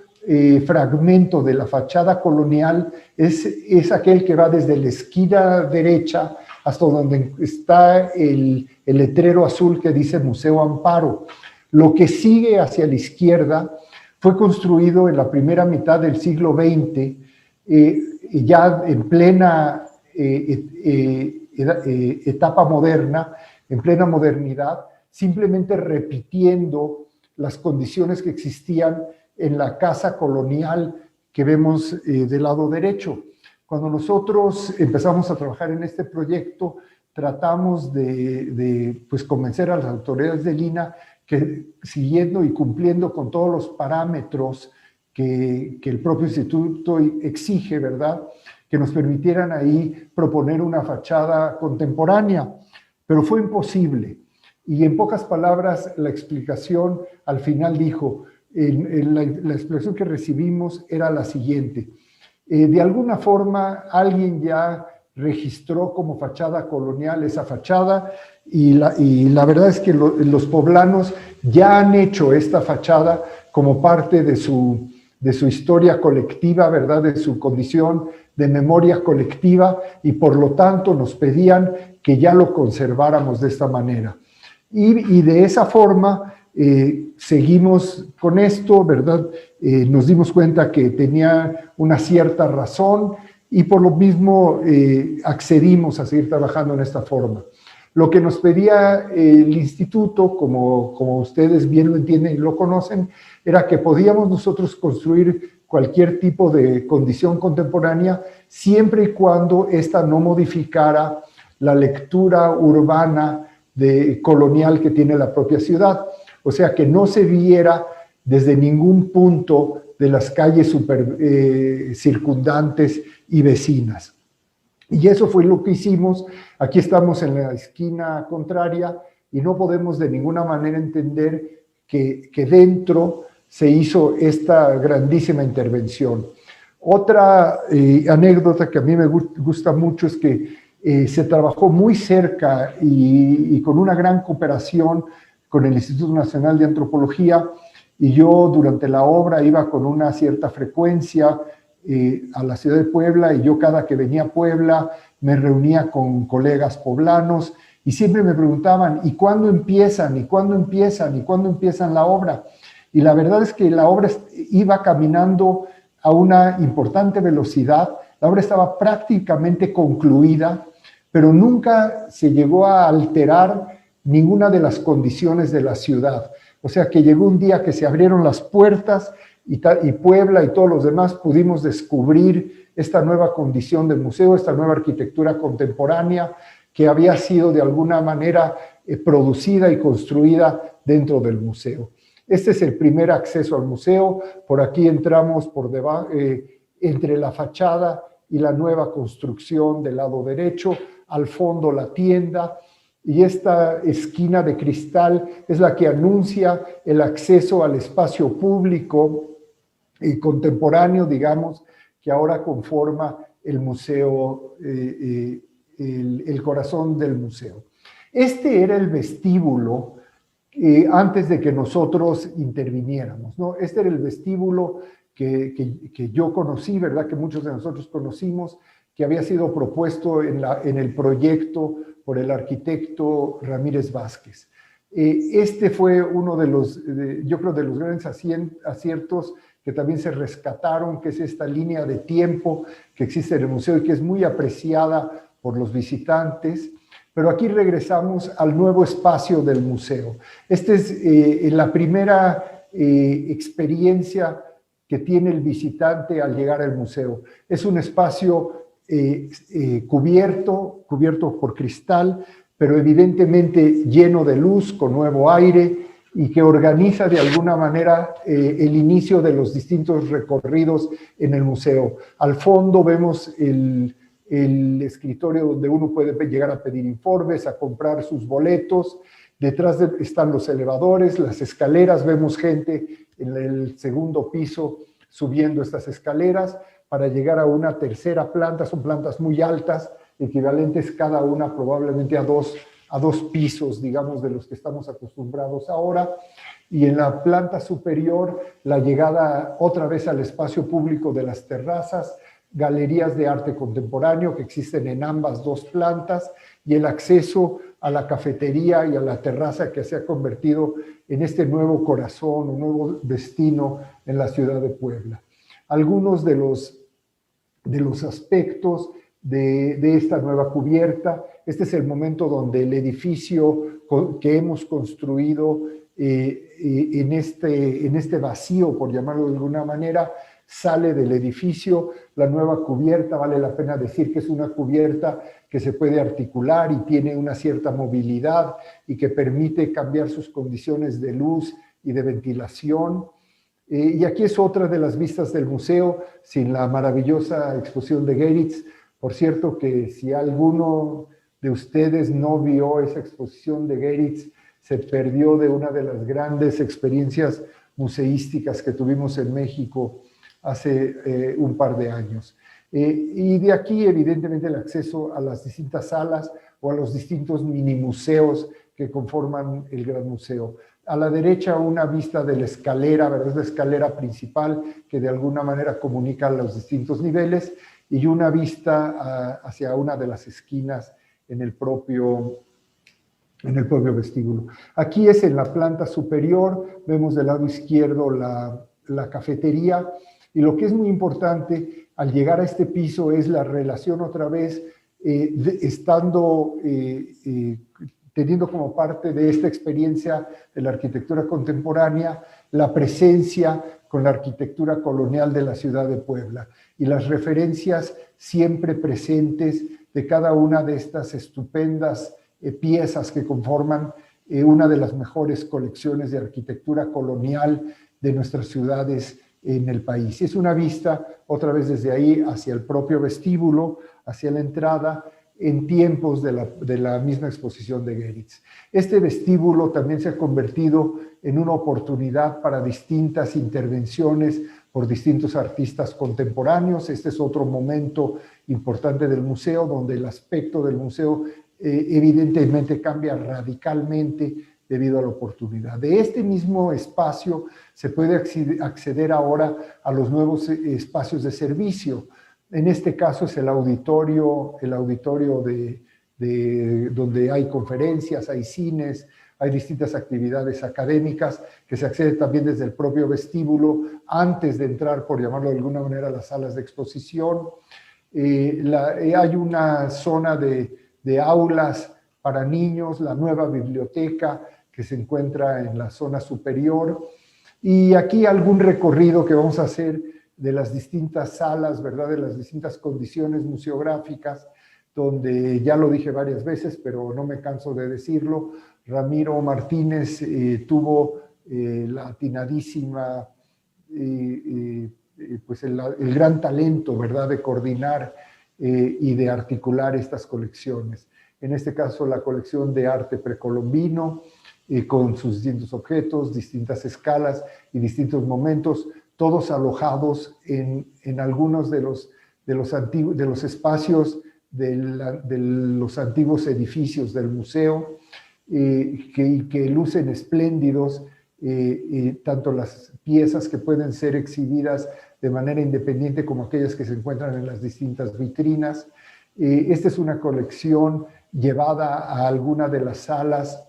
fragmento de la fachada colonial es aquel que va desde la esquina derecha hasta donde está el letrero azul que dice Museo Amparo. Lo que sigue hacia la izquierda fue construido en la primera mitad del siglo XX, ya en plena etapa moderna, en plena modernidad, simplemente repitiendo las condiciones que existían en la casa colonial que vemos del lado derecho. Cuando nosotros empezamos a trabajar en este proyecto, tratamos de pues, convencer a las autoridades del INAH que, siguiendo y cumpliendo con todos los parámetros que el propio instituto exige, ¿verdad?, que nos permitieran ahí proponer una fachada contemporánea, pero fue imposible. Y en pocas palabras, la explicación al final dijo, la explicación que recibimos era la siguiente. De alguna forma, alguien ya registró como fachada colonial esa fachada y la verdad es que los poblanos ya han hecho esta fachada como parte de su historia colectiva, ¿verdad? De su condición de memoria colectiva y por lo tanto nos pedían que ya lo conserváramos de esta manera. Y de esa forma seguimos con esto, ¿verdad? Nos dimos cuenta que tenía una cierta razón y por lo mismo accedimos a seguir trabajando en esta forma. Lo que nos pedía el instituto, como ustedes bien lo entienden y lo conocen, era que podíamos nosotros construir cualquier tipo de condición contemporánea siempre y cuando ésta no modificara la lectura urbana colonial que tiene la propia ciudad. O sea, que no se viera desde ningún punto de las calles circundantes y vecinas. Y eso fue lo que hicimos. Aquí estamos en la esquina contraria y no podemos de ninguna manera entender que dentro se hizo esta grandísima intervención. Otra anécdota que a mí me gusta mucho es que se trabajó muy cerca y con una gran cooperación con el Instituto Nacional de Antropología, y yo durante la obra iba con una cierta frecuencia a la ciudad de Puebla, y yo cada que venía a Puebla me reunía con colegas poblanos y siempre me preguntaban, ¿y cuándo empiezan? ¿Y cuándo empiezan? ¿Y cuándo empiezan la obra? Y la verdad es que la obra iba caminando a una importante velocidad, la obra estaba prácticamente concluida, pero nunca se llegó a alterar ninguna de las condiciones de la ciudad. O sea que llegó un día que se abrieron las puertas y Puebla y todos los demás pudimos descubrir esta nueva condición del museo, esta nueva arquitectura contemporánea que había sido de alguna manera producida y construida dentro del museo. Este es el primer acceso al museo. Por aquí entramos por debajo, entre la fachada y la nueva construcción del lado derecho, al fondo la tienda, y esta esquina de cristal es la que anuncia el acceso al espacio público y contemporáneo, digamos, que ahora conforma el museo, el corazón del museo. Este era el vestíbulo antes de que nosotros interviniéramos, ¿no? Este era el vestíbulo que yo conocí, ¿verdad? Que muchos de nosotros conocimos, que había sido propuesto en el proyecto por el arquitecto Ramírez Vázquez. Este fue uno de los, yo creo, de los grandes aciertos que también se rescataron, que es esta línea de tiempo que existe en el museo y que es muy apreciada por los visitantes. Pero aquí regresamos al nuevo espacio del museo. Esta es la primera experiencia que tiene el visitante al llegar al museo. Es un espacio cubierto por cristal, pero evidentemente lleno de luz, con nuevo aire, y que organiza de alguna manera el inicio de los distintos recorridos en el museo. Al fondo vemos el escritorio donde uno puede llegar a pedir informes, a comprar sus boletos. Detrás están los elevadores, las escaleras. Vemos gente en el segundo piso subiendo estas escaleras para llegar a una tercera planta. Son plantas muy altas, equivalentes cada una probablemente a dos pisos, digamos, de los que estamos acostumbrados ahora. Y en la planta superior, la llegada otra vez al espacio público de las terrazas, galerías de arte contemporáneo que existen en ambas dos plantas, y el acceso a la cafetería y a la terraza que se ha convertido en este nuevo corazón, un nuevo destino en la ciudad de Puebla. Algunos de los aspectos de esta nueva cubierta. Este es el momento donde el edificio que hemos construido en este vacío, por llamarlo de alguna manera, sale del edificio. La nueva cubierta, vale la pena decir que es una cubierta que se puede articular y tiene una cierta movilidad y que permite cambiar sus condiciones de luz y de ventilación. Y aquí es otra de las vistas del museo, sin la maravillosa exposición de Geritz. Por cierto, que si alguno de ustedes no vio esa exposición de Geritz, se perdió de una de las grandes experiencias museísticas que tuvimos en México hace un par de años. Y de aquí, evidentemente, el acceso a las distintas salas o a los distintos mini museos que conforman el Gran Museo. A la derecha, una vista de la escalera, ¿verdad? Es la escalera principal que de alguna manera comunica los distintos niveles, y una vista hacia una de las esquinas en el propio vestíbulo. Aquí es en la planta superior, vemos del lado izquierdo la cafetería, y lo que es muy importante al llegar a este piso es la relación otra vez, teniendo como parte de esta experiencia de la arquitectura contemporánea, la presencia con la arquitectura colonial de la ciudad de Puebla y las referencias siempre presentes de cada una de estas estupendas piezas que conforman una de las mejores colecciones de arquitectura colonial de nuestras ciudades en el país. Es una vista, otra vez desde ahí, hacia el propio vestíbulo, hacia la entrada, en tiempos de la misma exposición de Geritz. Este vestíbulo también se ha convertido en una oportunidad para distintas intervenciones por distintos artistas contemporáneos. Este es otro momento importante del museo, donde el aspecto del museo evidentemente cambia radicalmente debido a la oportunidad. De este mismo espacio se puede acceder ahora a los nuevos espacios de servicio. En este caso es el auditorio donde hay conferencias, hay cines, hay distintas actividades académicas que se accede también desde el propio vestíbulo antes de entrar, por llamarlo de alguna manera, a las salas de exposición. Hay una zona de aulas para niños, la nueva biblioteca que se encuentra en la zona superior, y aquí algún recorrido que vamos a hacer de las distintas salas, ¿verdad? De las distintas condiciones museográficas, donde ya lo dije varias veces, pero no me canso de decirlo, Ramiro Martínez tuvo la atinadísima, pues el gran talento, ¿verdad?, de coordinar y de articular estas colecciones. En este caso, la colección de arte precolombino, con sus distintos objetos, distintas escalas y distintos momentos, todos alojados en algunos de los espacios de los antiguos edificios del museo, que lucen espléndidos, tanto las piezas que pueden ser exhibidas de manera independiente como aquellas que se encuentran en las distintas vitrinas. Esta es una colección llevada a alguna de las salas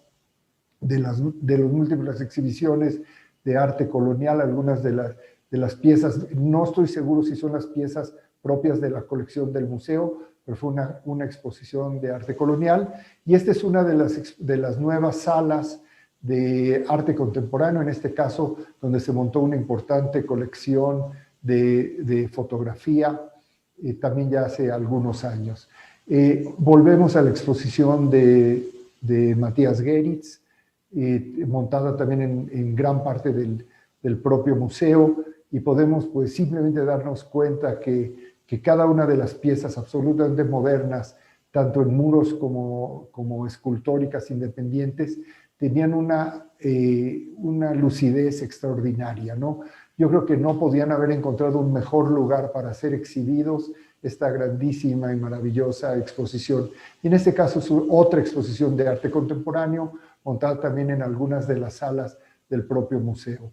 de las múltiples exhibiciones de arte colonial, algunas de las piezas, no estoy seguro si son las piezas propias de la colección del museo, pero fue una exposición de arte colonial, y esta es una de las nuevas salas de arte contemporáneo, en este caso, donde se montó una importante colección de fotografía, también ya hace algunos años. Volvemos a la exposición de Matías Geritz, montada también en gran parte del propio museo, y podemos pues simplemente darnos cuenta que cada una de las piezas absolutamente modernas, tanto en muros como escultóricas independientes, tenían una lucidez extraordinaria, ¿no? Yo creo que no podían haber encontrado un mejor lugar para ser exhibidos esta grandísima y maravillosa exposición. Y en este caso es otra exposición de arte contemporáneo, montada también en algunas de las salas del propio museo.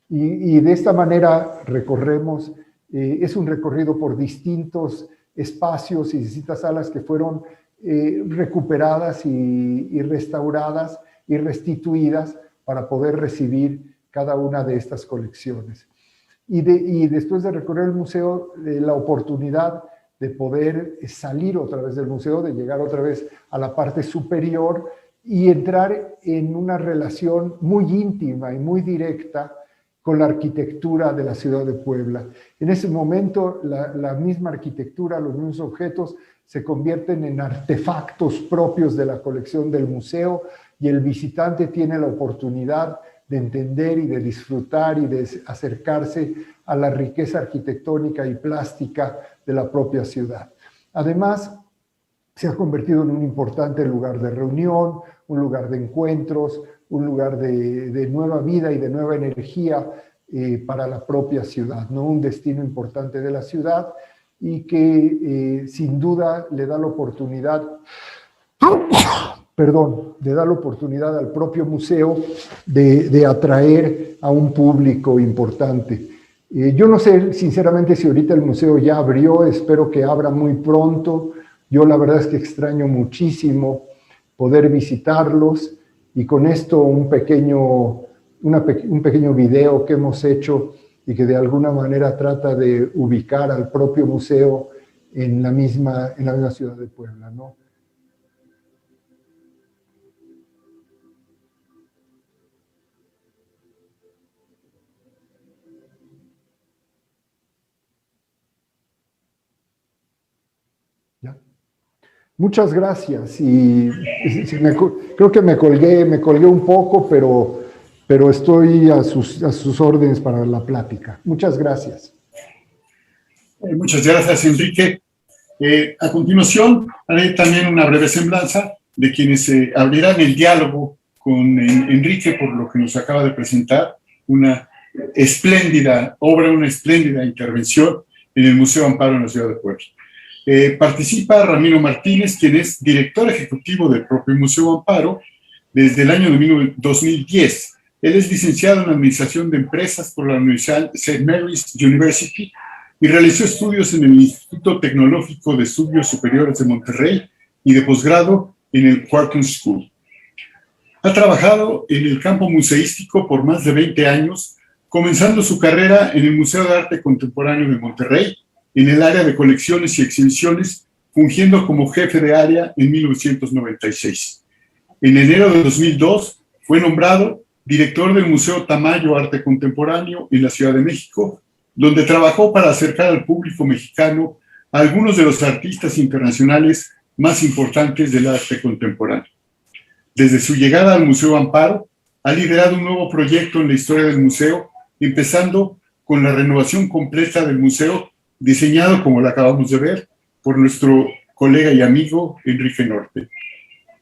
Y de esta manera recorremos, es un recorrido por distintos espacios y distintas salas que fueron recuperadas y restauradas y restituidas para poder recibir cada una de estas colecciones. Y después de recorrer el museo, la oportunidad de poder salir otra vez del museo, de llegar otra vez a la parte superior y entrar en una relación muy íntima y muy directa con la arquitectura de la ciudad de Puebla. En ese momento, la misma arquitectura, los mismos objetos se convierten en artefactos propios de la colección del museo, y el visitante tiene la oportunidad de entender y de disfrutar y de acercarse a la riqueza arquitectónica y plástica de la propia ciudad. Además, se ha convertido en un importante lugar de reunión, un lugar de encuentros, un lugar de nueva vida y de nueva energía para la propia ciudad, ¿no? Un destino importante de la ciudad y que sin duda le da la oportunidad, le da la oportunidad al propio museo de atraer a un público importante. Yo no sé sinceramente si ahorita el museo ya abrió, espero que abra muy pronto. Yo la verdad es que extraño muchísimo poder visitarlos, y con esto un pequeño video que hemos hecho y que de alguna manera trata de ubicar al propio museo en la misma ciudad de Puebla, ¿no? ¿Ya? Muchas gracias, y creo que me colgué un poco, pero estoy a sus órdenes para la plática. Muchas gracias. Muchas gracias, Enrique. A continuación, haré también una breve semblanza de quienes abrirán el diálogo con Enrique por lo que nos acaba de presentar, una espléndida obra, una espléndida intervención en el Museo Amparo en la ciudad de Puebla. Participa Ramiro Martínez, quien es director ejecutivo del propio Museo Amparo desde el año 2010. Él es licenciado en Administración de Empresas por la Universidad St. Mary's University y realizó estudios en el Instituto Tecnológico de Estudios Superiores de Monterrey y de posgrado en el Wharton School. Ha trabajado en el campo museístico por más de 20 años, comenzando su carrera en el Museo de Arte Contemporáneo de Monterrey, en el área de colecciones y exhibiciones, fungiendo como jefe de área en 1996. En enero de 2002 fue nombrado director del Museo Tamayo Arte Contemporáneo en la Ciudad de México, donde trabajó para acercar al público mexicano a algunos de los artistas internacionales más importantes del arte contemporáneo. Desde su llegada al Museo Amparo, ha liderado un nuevo proyecto en la historia del museo, empezando con la renovación completa del museo, diseñado, como lo acabamos de ver, por nuestro colega y amigo Enrique Norte.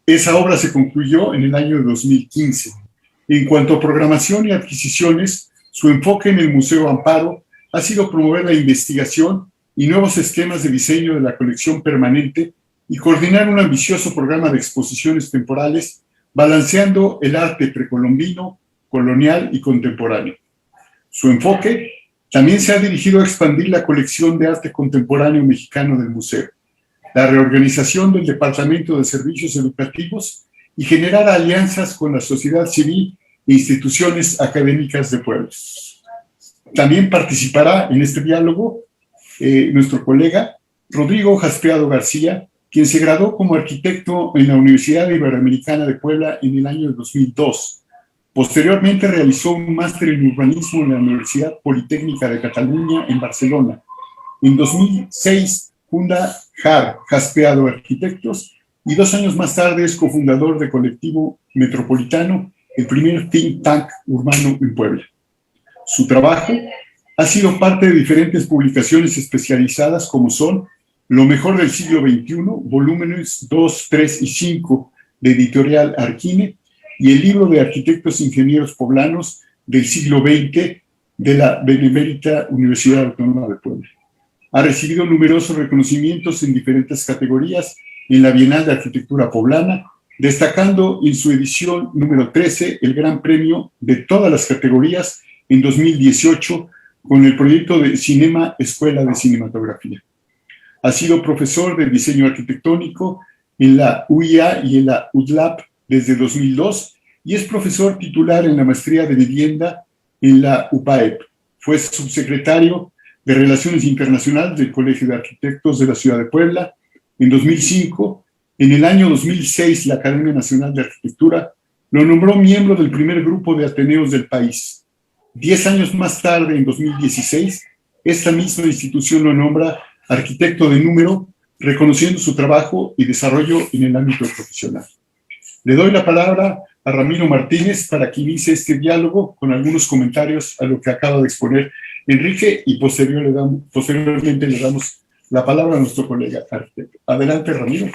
Esa obra se concluyó en el año 2015. En cuanto a programación y adquisiciones, su enfoque en el Museo Amparo ha sido promover la investigación y nuevos esquemas de diseño de la colección permanente y coordinar un ambicioso programa de exposiciones temporales, balanceando el arte precolombino, colonial y contemporáneo. Su enfoque también se ha dirigido a expandir la colección de arte contemporáneo mexicano del museo, la reorganización del Departamento de Servicios Educativos y generar alianzas con la sociedad civil e instituciones académicas de Puebla. También participará en este diálogo nuestro colega Rodrigo Jaspeado García, quien se graduó como arquitecto en la Universidad Iberoamericana de Puebla en el año 2002. Posteriormente realizó un máster en urbanismo en la Universidad Politécnica de Cataluña en Barcelona. En 2006 funda Jaspeado Arquitectos y 2 años más tarde es cofundador de Colectivo Metropolitano, el primer think tank urbano en Puebla. Su trabajo ha sido parte de diferentes publicaciones especializadas como son Lo mejor del siglo XXI, volúmenes 2, 3 y 5 de Editorial Arquine, y el libro de Arquitectos e Ingenieros Poblanos del siglo XX de la Benemérita Universidad Autónoma de Puebla. Ha recibido numerosos reconocimientos en diferentes categorías en la Bienal de Arquitectura Poblana, destacando en su edición número 13 el Gran Premio de todas las categorías en 2018 con el proyecto de Cinema Escuela de Cinematografía. Ha sido profesor de diseño arquitectónico en la UIA y en la UDLAP desde 2002 y es profesor titular en la maestría de vivienda en la UPAEP. Fue subsecretario de Relaciones Internacionales del Colegio de Arquitectos de la Ciudad de Puebla en 2005. En el año 2006, la Academia Nacional de Arquitectura lo nombró miembro del primer grupo de ateneos del país. 10 años más tarde, en 2016, esta misma institución lo nombra arquitecto de número, reconociendo su trabajo y desarrollo en el ámbito profesional. Le doy la palabra a Ramiro Martínez para que inicie este diálogo con algunos comentarios a lo que acaba de exponer Enrique y posteriormente le damos la palabra a nuestro colega arquitecto. Adelante, Ramiro.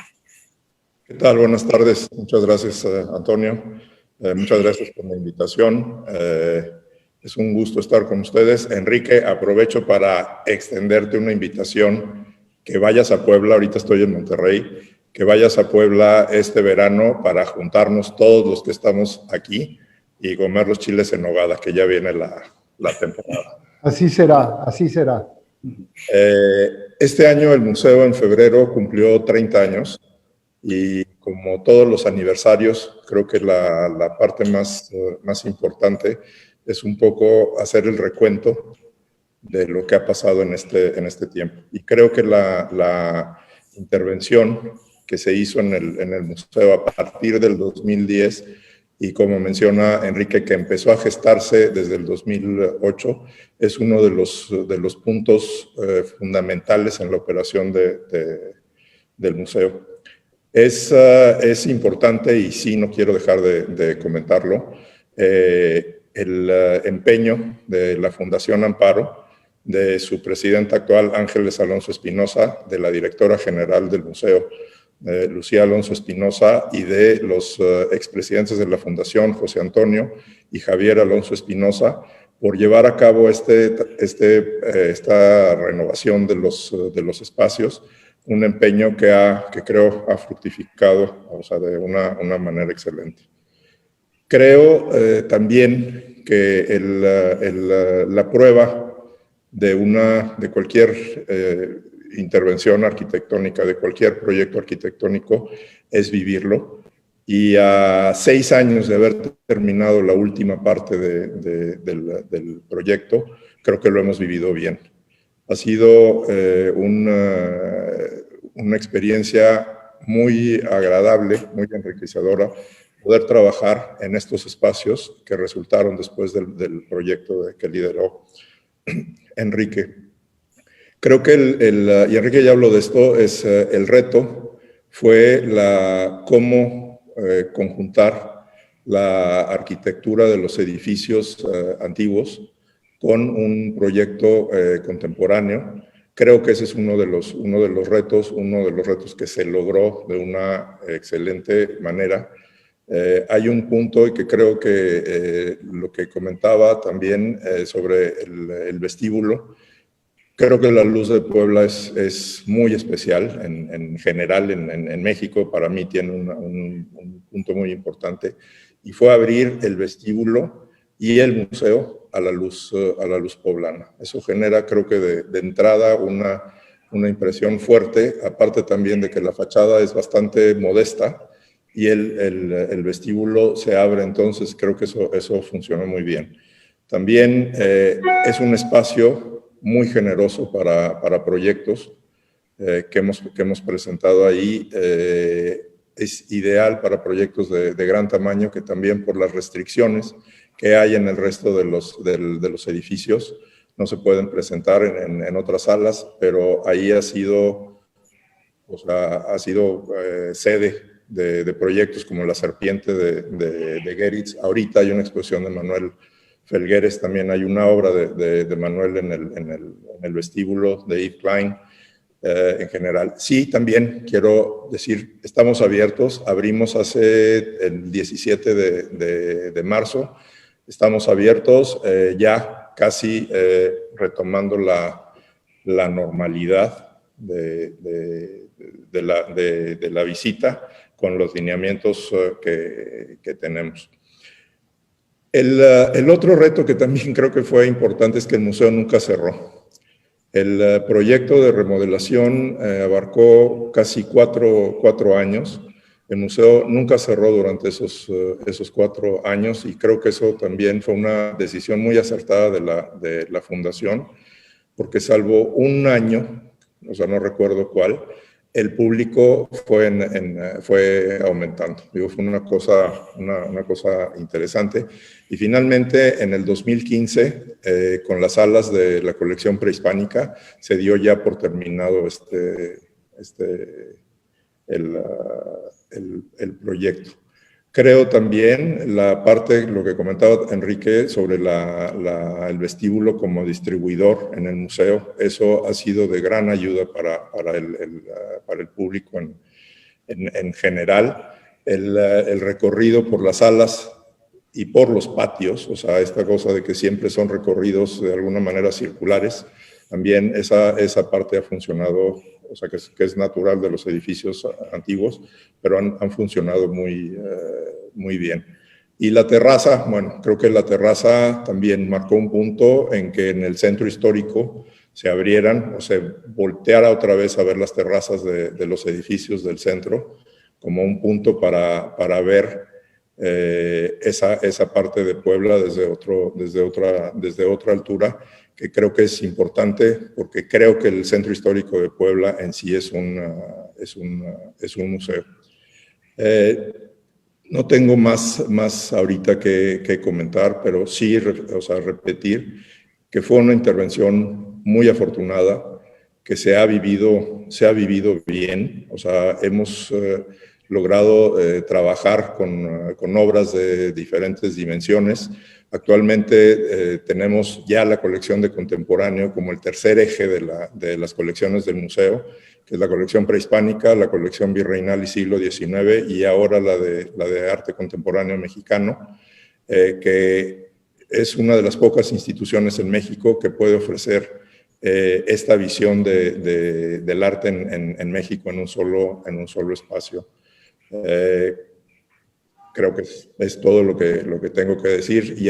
¿Qué tal? Buenas tardes. Muchas gracias, Antonio. Muchas gracias por la invitación. Es un gusto estar con ustedes. Enrique, aprovecho para extenderte una invitación, que vayas a Puebla, ahorita estoy en Monterrey, que vayas a Puebla este verano para juntarnos todos los que estamos aquí y comer los chiles en nogada, que ya viene la temporada. Así será, así será. Este año el museo en febrero cumplió 30 años y como todos los aniversarios, creo que la parte más importante es un poco hacer el recuento de lo que ha pasado en este tiempo. Y creo que la intervención que se hizo en el museo a partir del 2010, y como menciona Enrique, que empezó a gestarse desde el 2008, es uno de los puntos fundamentales en la operación del museo. Es importante, y sí, no quiero dejar de comentarlo, el empeño de la Fundación Amparo, de su presidenta actual, Ángeles Alonso Espinosa, de la directora general del museo, Lucía Alonso Espinosa, y de los expresidentes de la Fundación, José Antonio y Javier Alonso Espinosa, por llevar a cabo esta renovación de los espacios, un empeño que creo ha fructificado, o sea, de una manera excelente. Creo también que la prueba de cualquier intervención arquitectónica, de cualquier proyecto arquitectónico, es vivirlo. Y a 6 años de haber terminado la última parte del proyecto, creo que lo hemos vivido bien. Ha sido una experiencia muy agradable, muy enriquecedora, poder trabajar en estos espacios que resultaron después del proyecto que lideró Enrique. Creo que y Enrique ya habló de esto, el reto fue cómo conjuntar la arquitectura de los edificios antiguos con un proyecto contemporáneo. Creo que ese es uno de los retos que se logró de una excelente manera. Hay un punto, y que creo que lo que comentaba también sobre el vestíbulo, creo que la luz de Puebla es muy especial en general en México. Para mí tiene un punto muy importante, y fue abrir el vestíbulo y el museo a la luz poblana. Eso genera, creo que de entrada, una impresión fuerte, aparte también de que la fachada es bastante modesta y el vestíbulo se abre. Entonces creo que eso funcionó muy bien. También es un espacio muy generoso para proyectos que hemos presentado ahí. Es ideal para proyectos de gran tamaño, que también por las restricciones que hay en el resto de los edificios no se pueden presentar en otras salas, pero ahí ha sido sede de proyectos como La Serpiente de Geritz. Ahorita hay una exposición de Manuel Felgueres, también hay una obra de Manuel en el vestíbulo de Yves Klein. En general. Sí, también quiero decir, estamos abiertos, abrimos el 17 de marzo, estamos abiertos, ya casi retomando la normalidad de la visita, con los lineamientos que tenemos. El otro reto que también creo que fue importante es que el museo nunca cerró. El proyecto de remodelación abarcó casi cuatro años. El museo nunca cerró durante esos 4 años, y creo que eso también fue una decisión muy acertada de la Fundación, porque salvo un año, o sea, no recuerdo cuál, el público fue aumentando. Digo, fue una cosa interesante. Y finalmente, en el 2015, con las salas de la colección prehispánica, se dio ya por terminado el proyecto. Creo también lo que comentaba Enrique sobre el vestíbulo como distribuidor en el museo, eso ha sido de gran ayuda para el público en general, el recorrido por las salas y por los patios, o sea, esta cosa de que siempre son recorridos de alguna manera circulares, también esa parte ha funcionado, o sea, que es natural de los edificios antiguos, pero han funcionado muy bien. Y la terraza, bueno, creo que la terraza también marcó un punto en que en el centro histórico se abrieran o se volteara otra vez a ver las terrazas de los edificios del centro como un punto para ver esa parte de Puebla desde otra altura, que creo que es importante porque creo que el centro histórico de Puebla en sí es un museo. No tengo más ahorita que comentar, pero sí, o sea, repetir que fue una intervención muy afortunada, que se ha vivido bien, o sea, hemos logrado trabajar con obras de diferentes dimensiones. Actualmente tenemos ya la colección de contemporáneo como el tercer eje de las colecciones del museo, que es la colección prehispánica, la colección virreinal y siglo XIX, y ahora la de arte contemporáneo mexicano, que es una de las pocas instituciones en México que puede ofrecer esta visión del arte en México en un solo espacio. Creo que es todo lo que tengo que decir, y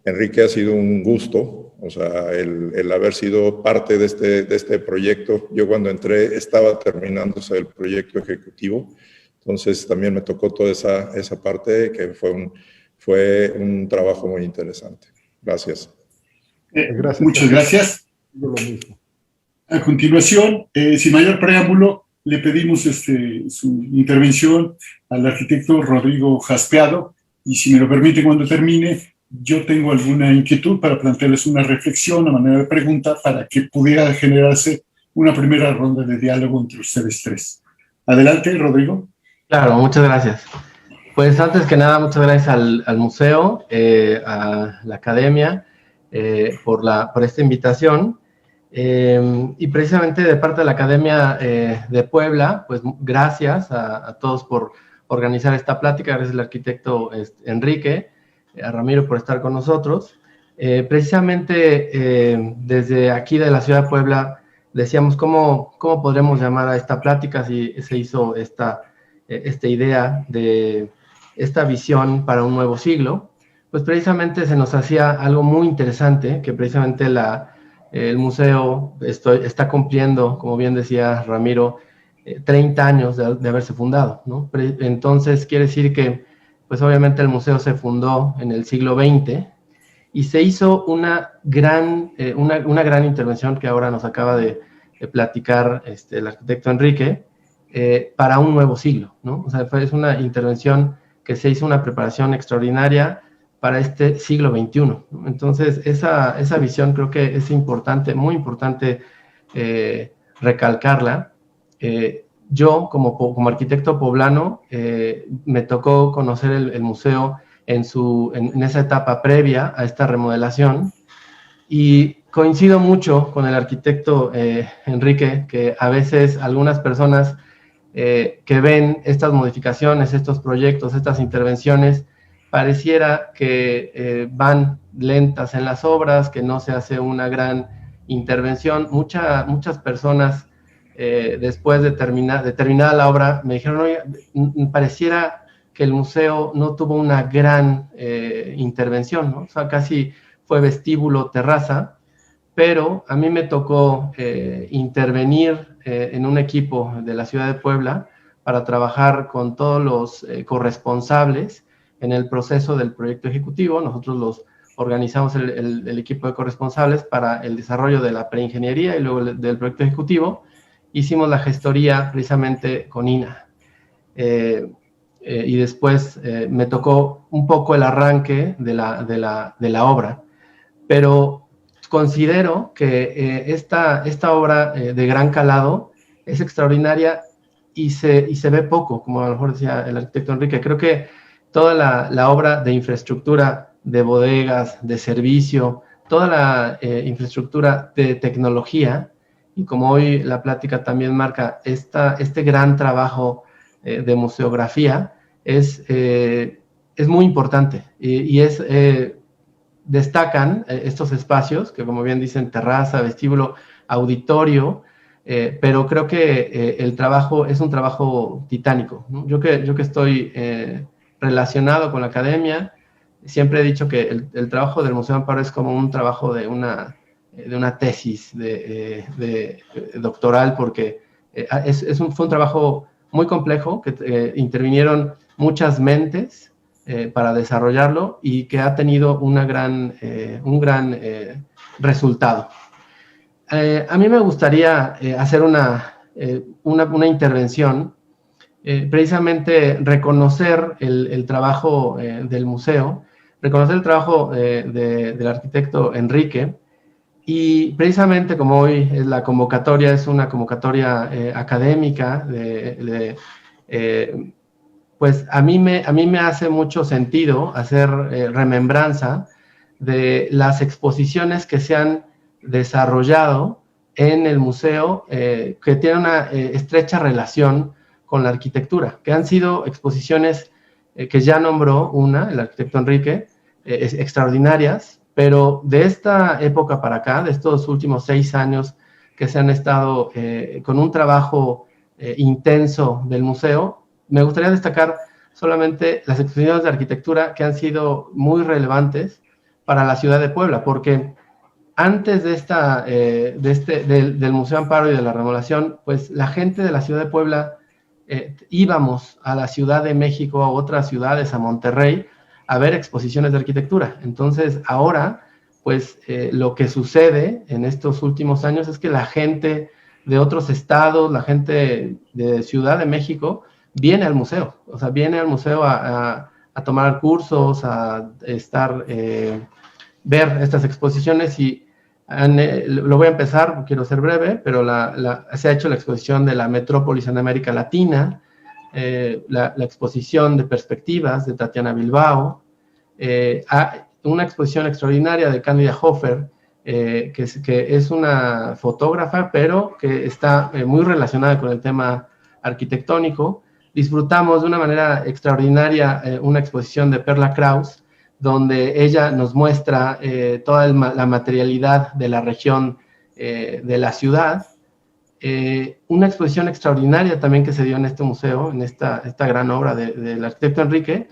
Enrique, ha sido un gusto, o sea, el haber sido parte de este proyecto. Yo cuando entré estaba terminándose el proyecto ejecutivo, entonces también me tocó toda esa parte, que fue un trabajo muy interesante. Gracias. Muchas gracias. Lo mismo. A continuación, sin mayor preámbulo, le pedimos su intervención al arquitecto Rodrigo Jaspeado, y si me lo permite, cuando termine, yo tengo alguna inquietud para plantearles una reflexión a manera de pregunta para que pudiera generarse una primera ronda de diálogo entre ustedes tres. Adelante, Rodrigo. Claro, muchas gracias. Pues antes que nada, muchas gracias al museo, a la academia, por esta invitación. Y precisamente de parte de la Academia de Puebla, pues gracias a todos por organizar esta plática, gracias al arquitecto Enrique, a Ramiro por estar con nosotros. Precisamente desde aquí de la ciudad de Puebla decíamos cómo podremos llamar a esta plática si se hizo esta idea de esta visión para un nuevo siglo. Pues precisamente se nos hacía algo muy interesante, que precisamente el museo está cumpliendo, como bien decía Ramiro, 30 años de haberse fundado, ¿no? Entonces quiere decir que, pues obviamente el museo se fundó en el siglo XX y se hizo una gran intervención que ahora nos acaba de platicar el arquitecto Enrique, para un nuevo siglo, ¿no? O sea, es una intervención que se hizo, una preparación extraordinaria para este siglo XXI, ¿no? Entonces, esa visión creo que es importante, muy importante recalcarla. Yo, como arquitecto poblano, me tocó conocer el museo en esa etapa previa a esta remodelación, y coincido mucho con el arquitecto Enrique, que a veces algunas personas que ven estas modificaciones, estos proyectos, estas intervenciones, pareciera que van lentas en las obras, que no se hace una gran intervención. Muchas personas, después de terminada la obra, me dijeron, oye, pareciera que el museo no tuvo una gran intervención, ¿no? O sea, casi fue vestíbulo, terraza, pero a mí me tocó intervenir en un equipo de la ciudad de Puebla para trabajar con todos los corresponsables en el proceso del proyecto ejecutivo. Nosotros organizamos el equipo de corresponsables para el desarrollo de la preingeniería y luego del proyecto ejecutivo. Hicimos la gestoría precisamente con INA. Y después me tocó un poco el arranque de la obra, pero considero que esta obra de gran calado es extraordinaria y se ve poco, como a lo mejor decía el arquitecto Enrique. Creo que toda la obra de infraestructura, de bodegas, de servicio, toda la infraestructura de tecnología y como hoy la plática también marca este gran trabajo de museografía, es muy importante y destacan estos espacios que, como bien dicen, terraza, vestíbulo, auditorio, pero creo que el trabajo es un trabajo titánico, ¿no? Yo que estoy relacionado con la academia, siempre he dicho que el trabajo del Museo Amparo es como un trabajo de una tesis de doctoral, porque fue un trabajo muy complejo, que intervinieron muchas mentes para desarrollarlo y que ha tenido un gran resultado. A mí me gustaría hacer una intervención, precisamente reconocer el trabajo del museo, reconocer el trabajo del arquitecto Enrique, y precisamente como hoy la convocatoria es una convocatoria académica, pues a mí me hace mucho sentido hacer remembranza de las exposiciones que se han desarrollado en el museo, que tienen una estrecha relación con la arquitectura, que han sido exposiciones que ya nombró el arquitecto Enrique, extraordinarias, pero de esta época para acá, de estos últimos 6 años que se han estado con un trabajo intenso del museo, me gustaría destacar solamente las exposiciones de arquitectura que han sido muy relevantes para la ciudad de Puebla, porque antes del Museo Amparo y de la remodelación, pues la gente de la ciudad de Puebla íbamos a la Ciudad de México, a otras ciudades, a Monterrey, a ver exposiciones de arquitectura. Entonces, ahora, pues lo que sucede en estos últimos años es que la gente de otros estados, la gente de Ciudad de México, viene al museo. O sea, viene al museo a tomar cursos, a ver estas exposiciones, y lo voy a empezar, quiero ser breve, pero se ha hecho la exposición de la Metrópolis en América Latina, la exposición de perspectivas de Tatiana Bilbao, una exposición extraordinaria de Cándida Hofer, que es una fotógrafa, pero que está muy relacionada con el tema arquitectónico. Disfrutamos de una manera extraordinaria una exposición de Perla Kraus, donde ella nos muestra toda la materialidad de la región de la ciudad. Una exposición extraordinaria también que se dio en este museo, en esta gran obra del arquitecto Enrique,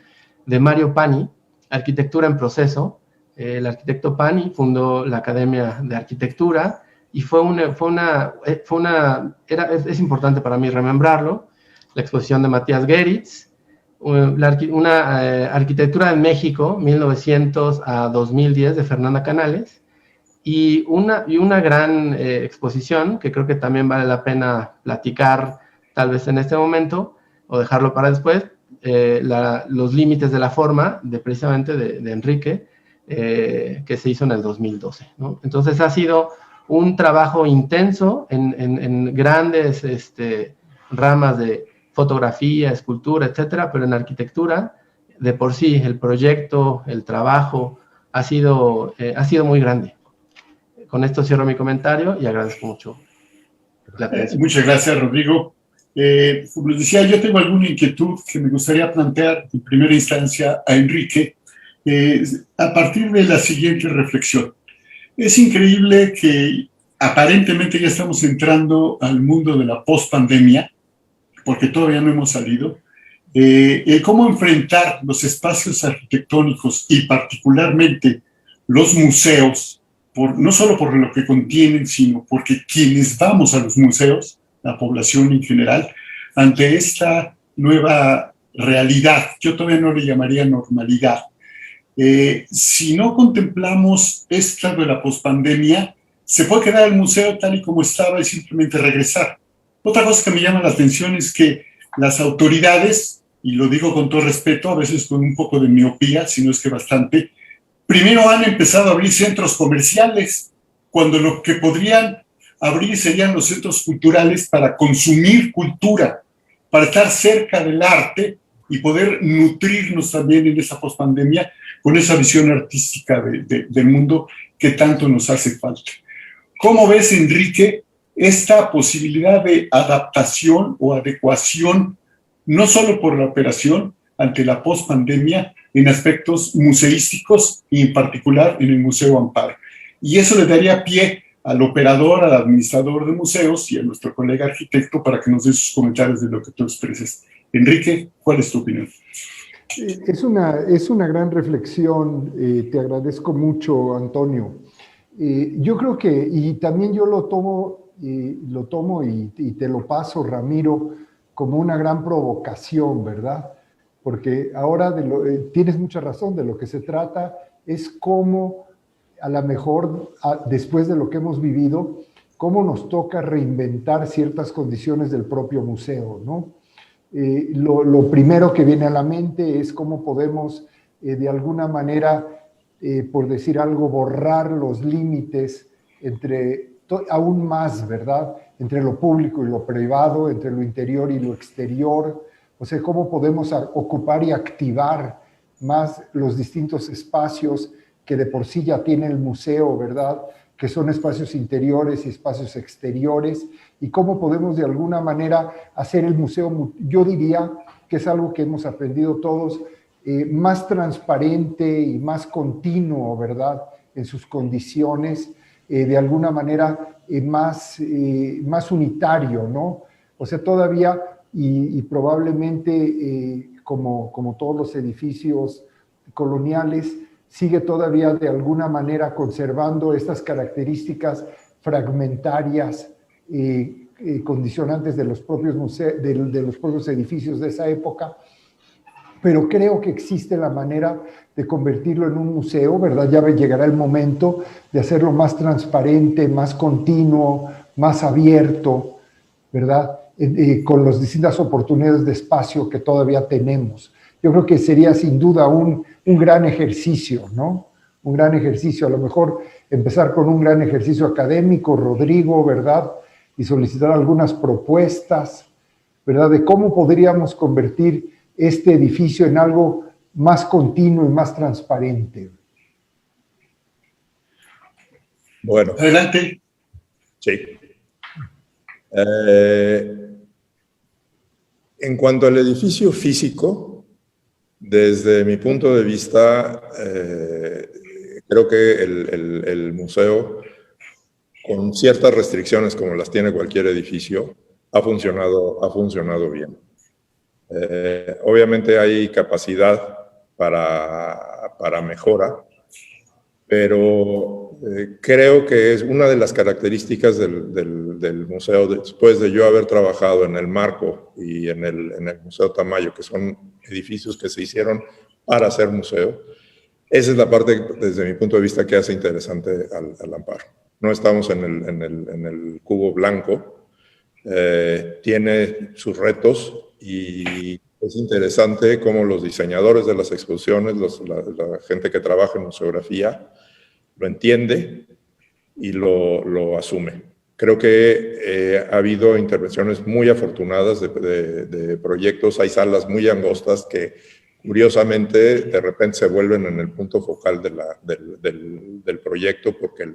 de Mario Pani, Arquitectura en Proceso. El arquitecto Pani fundó la Academia de Arquitectura y es importante para mí remembrarlo. La exposición de Matías Geritz, una arquitectura en México, 1900 a 2010, de Fernanda Canales, y una gran exposición que creo que también vale la pena platicar tal vez en este momento o dejarlo para después, los límites de la forma, precisamente de Enrique, que se hizo en el 2012, ¿no? Entonces ha sido un trabajo intenso en grandes ramas de fotografía, escultura, etcétera, pero en arquitectura, de por sí, el proyecto, el trabajo, ha sido muy grande. Con esto cierro mi comentario y agradezco mucho la atención. Muchas gracias, Rodrigo. Como les decía, yo tengo alguna inquietud que me gustaría plantear en primera instancia a Enrique, a partir de la siguiente reflexión. Es increíble que aparentemente ya estamos entrando al mundo de la post-pandemia, porque todavía no hemos salido. Cómo enfrentar los espacios arquitectónicos y particularmente los museos, no solo por lo que contienen, sino porque quienes vamos a los museos, la población en general, ante esta nueva realidad. Yo todavía no le llamaría normalidad. Si no contemplamos esta de la pospandemia, se puede quedar el museo tal y como estaba y simplemente regresar. Otra cosa que me llama la atención es que las autoridades, y lo digo con todo respeto, a veces con un poco de miopía, si no es que bastante, primero han empezado a abrir centros comerciales, cuando lo que podrían abrir serían los centros culturales para consumir cultura, para estar cerca del arte y poder nutrirnos también en esa pospandemia con esa visión artística del mundo que tanto nos hace falta. ¿Cómo ves, Enrique, esta posibilidad de adaptación o adecuación, no solo por la operación ante la pospandemia, en aspectos museísticos y en particular en el Museo Amparo. Y eso le daría pie al operador, al administrador de museos y a nuestro colega arquitecto para que nos dé sus comentarios de lo que tú expreses. Enrique, ¿cuál es tu opinión? Es una gran reflexión, te agradezco mucho, Antonio. Yo creo que, y también yo lo tomo y te lo paso, Ramiro, como una gran provocación, ¿verdad? Porque ahora tienes mucha razón, de lo que se trata es cómo, a lo mejor, después de lo que hemos vivido, cómo nos toca reinventar ciertas condiciones del propio museo, ¿no? Lo primero que viene a la mente es cómo podemos, de alguna manera, por decir algo, borrar los límites aún más, ¿verdad? Entre lo público y lo privado, entre lo interior y lo exterior. O sea, cómo podemos ocupar y activar más los distintos espacios que de por sí ya tiene el museo, ¿verdad? Que son espacios interiores y espacios exteriores, y cómo podemos de alguna manera hacer el museo, yo diría que es algo que hemos aprendido todos, más transparente y más continuo, ¿verdad? En sus condiciones, de alguna manera más unitario, ¿no? O sea, todavía, y probablemente como todos los edificios coloniales, sigue todavía de alguna manera conservando estas características fragmentarias, condicionantes de los propios museos, de los propios edificios de esa época, pero creo que existe la manera de convertirlo en un museo, ¿verdad? Ya llegará el momento de hacerlo más transparente, más continuo, más abierto, ¿verdad? Con las distintas oportunidades de espacio que todavía tenemos. Yo creo que sería sin duda un gran ejercicio, ¿no? Un gran ejercicio, a lo mejor empezar con un gran ejercicio académico, Rodrigo, ¿verdad? Y solicitar algunas propuestas, ¿verdad? De cómo podríamos convertir este edificio en algo más continuo y más transparente. Bueno. Adelante. Sí. En cuanto al edificio físico, desde mi punto de vista, creo que el museo, con ciertas restricciones como las tiene cualquier edificio, ha funcionado bien. Obviamente hay capacidad para mejora, pero creo que es una de las características del museo, después de yo haber trabajado en el Marco y en el Museo Tamayo, que son edificios que se hicieron para ser museo. Esa es la parte, desde mi punto de vista, que hace interesante al Amparo. No estamos en el cubo blanco, tiene sus retos y es interesante cómo los diseñadores de las exposiciones, la gente que trabaja en museografía, lo entiende y lo asume. Creo que ha habido intervenciones muy afortunadas de proyectos. Hay salas muy angostas que, curiosamente, de repente se vuelven en el punto focal del proyecto, porque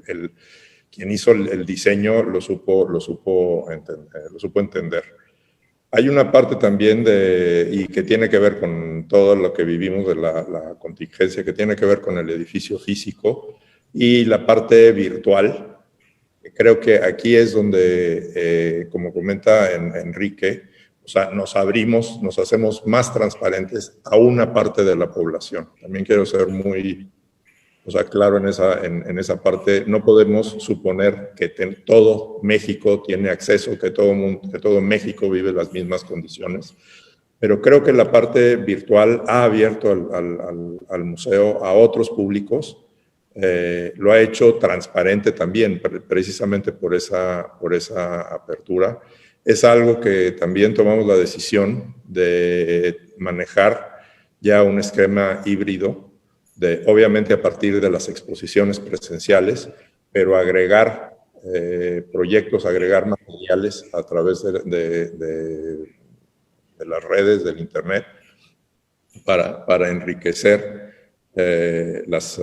quien hizo el diseño lo supo entender. Hay una parte también y que tiene que ver con todo lo que vivimos de la contingencia, que tiene que ver con el edificio físico y la parte virtual. Creo que aquí es donde, como comenta Enrique, o sea, nos abrimos, nos hacemos más transparentes a una parte de la población. También quiero ser muy claro en esa parte. No podemos suponer que todo México tiene acceso, que todo México vive las mismas condiciones. Pero creo que la parte virtual ha abierto al museo a otros públicos. Lo ha hecho transparente también, precisamente por esa apertura. Es algo que también tomamos la decisión de manejar ya un esquema híbrido, obviamente a partir de las exposiciones presenciales, pero agregar proyectos, agregar materiales a través de las redes, del internet, para enriquecer las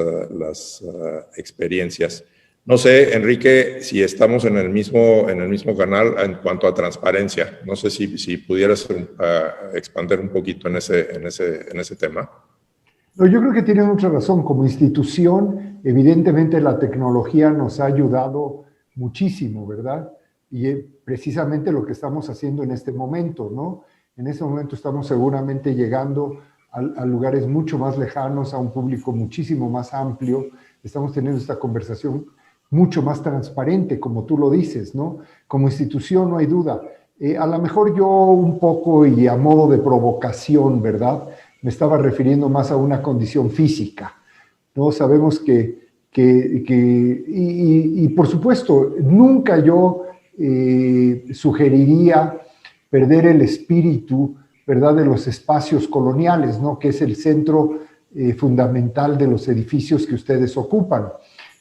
experiencias. No sé, Enrique, si estamos en el mismo canal en cuanto a transparencia. No sé si pudieras expandir un poquito en ese tema. No, yo creo que tiene mucha razón. Como institución, evidentemente la tecnología nos ha ayudado muchísimo, ¿verdad? Y precisamente lo que estamos haciendo en este momento, ¿no? En este momento estamos seguramente llegando a lugares mucho más lejanos, a un público muchísimo más amplio. Estamos teniendo esta conversación mucho más transparente, como tú lo dices, ¿no? Como institución no hay duda. A lo mejor yo un poco y a modo de provocación, ¿verdad? Me estaba refiriendo más a una condición física, ¿no? Sabemos y por supuesto, nunca yo sugeriría perder el espíritu, ¿verdad?, de los espacios coloniales, ¿no?, que es el centro fundamental de los edificios que ustedes ocupan.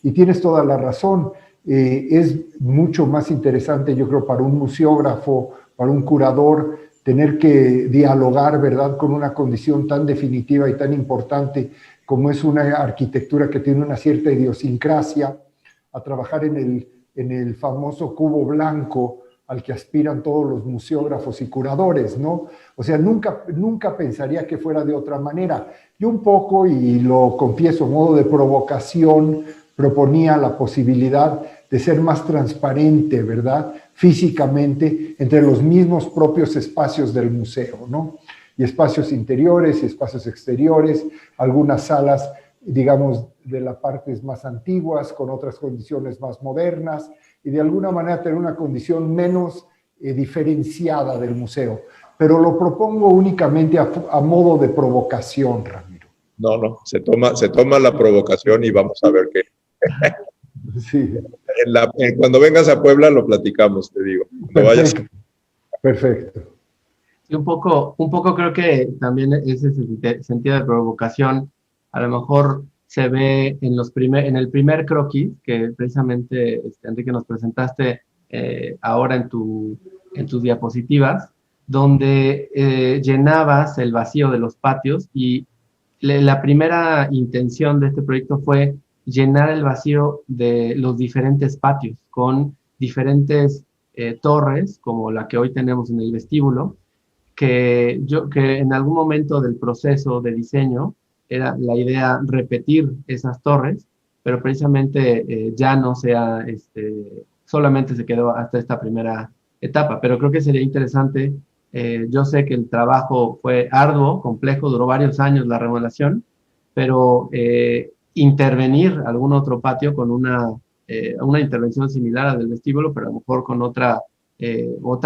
Y tienes toda la razón, es mucho más interesante, yo creo, para un museógrafo, para un curador, tener que dialogar, ¿verdad?, con una condición tan definitiva y tan importante como es una arquitectura que tiene una cierta idiosincrasia, a trabajar en el famoso cubo blanco al que aspiran todos los museógrafos y curadores, ¿no? O sea, nunca pensaría que fuera de otra manera. Yo un poco, y lo confieso, a modo de provocación, proponía la posibilidad de ser más transparente, ¿verdad?, físicamente, entre los mismos propios espacios del museo, ¿no? Y espacios interiores y espacios exteriores, algunas salas, digamos, de las partes más antiguas, con otras condiciones más modernas, y de alguna manera tener una condición menos diferenciada del museo. Pero lo propongo únicamente a modo de provocación, Ramiro. No, se toma la provocación y vamos a ver qué. Sí. Cuando vengas a Puebla lo platicamos, te digo. Perfecto. Y un poco creo que también ese sentido de provocación a lo mejor se ve en el primer croquis que precisamente Enrique nos presentaste ahora en tus diapositivas, donde llenabas el vacío de los patios, y la primera intención de este proyecto fue llenar el vacío de los diferentes patios con diferentes torres, como la que hoy tenemos en el vestíbulo, que en algún momento del proceso de diseño era la idea repetir esas torres, pero precisamente ya no solamente se quedó hasta esta primera etapa, pero creo que sería interesante. Yo sé que el trabajo fue arduo, complejo, duró varios años la remodelación, pero intervenir algún otro patio con una intervención similar a la del vestíbulo, pero a lo mejor con otra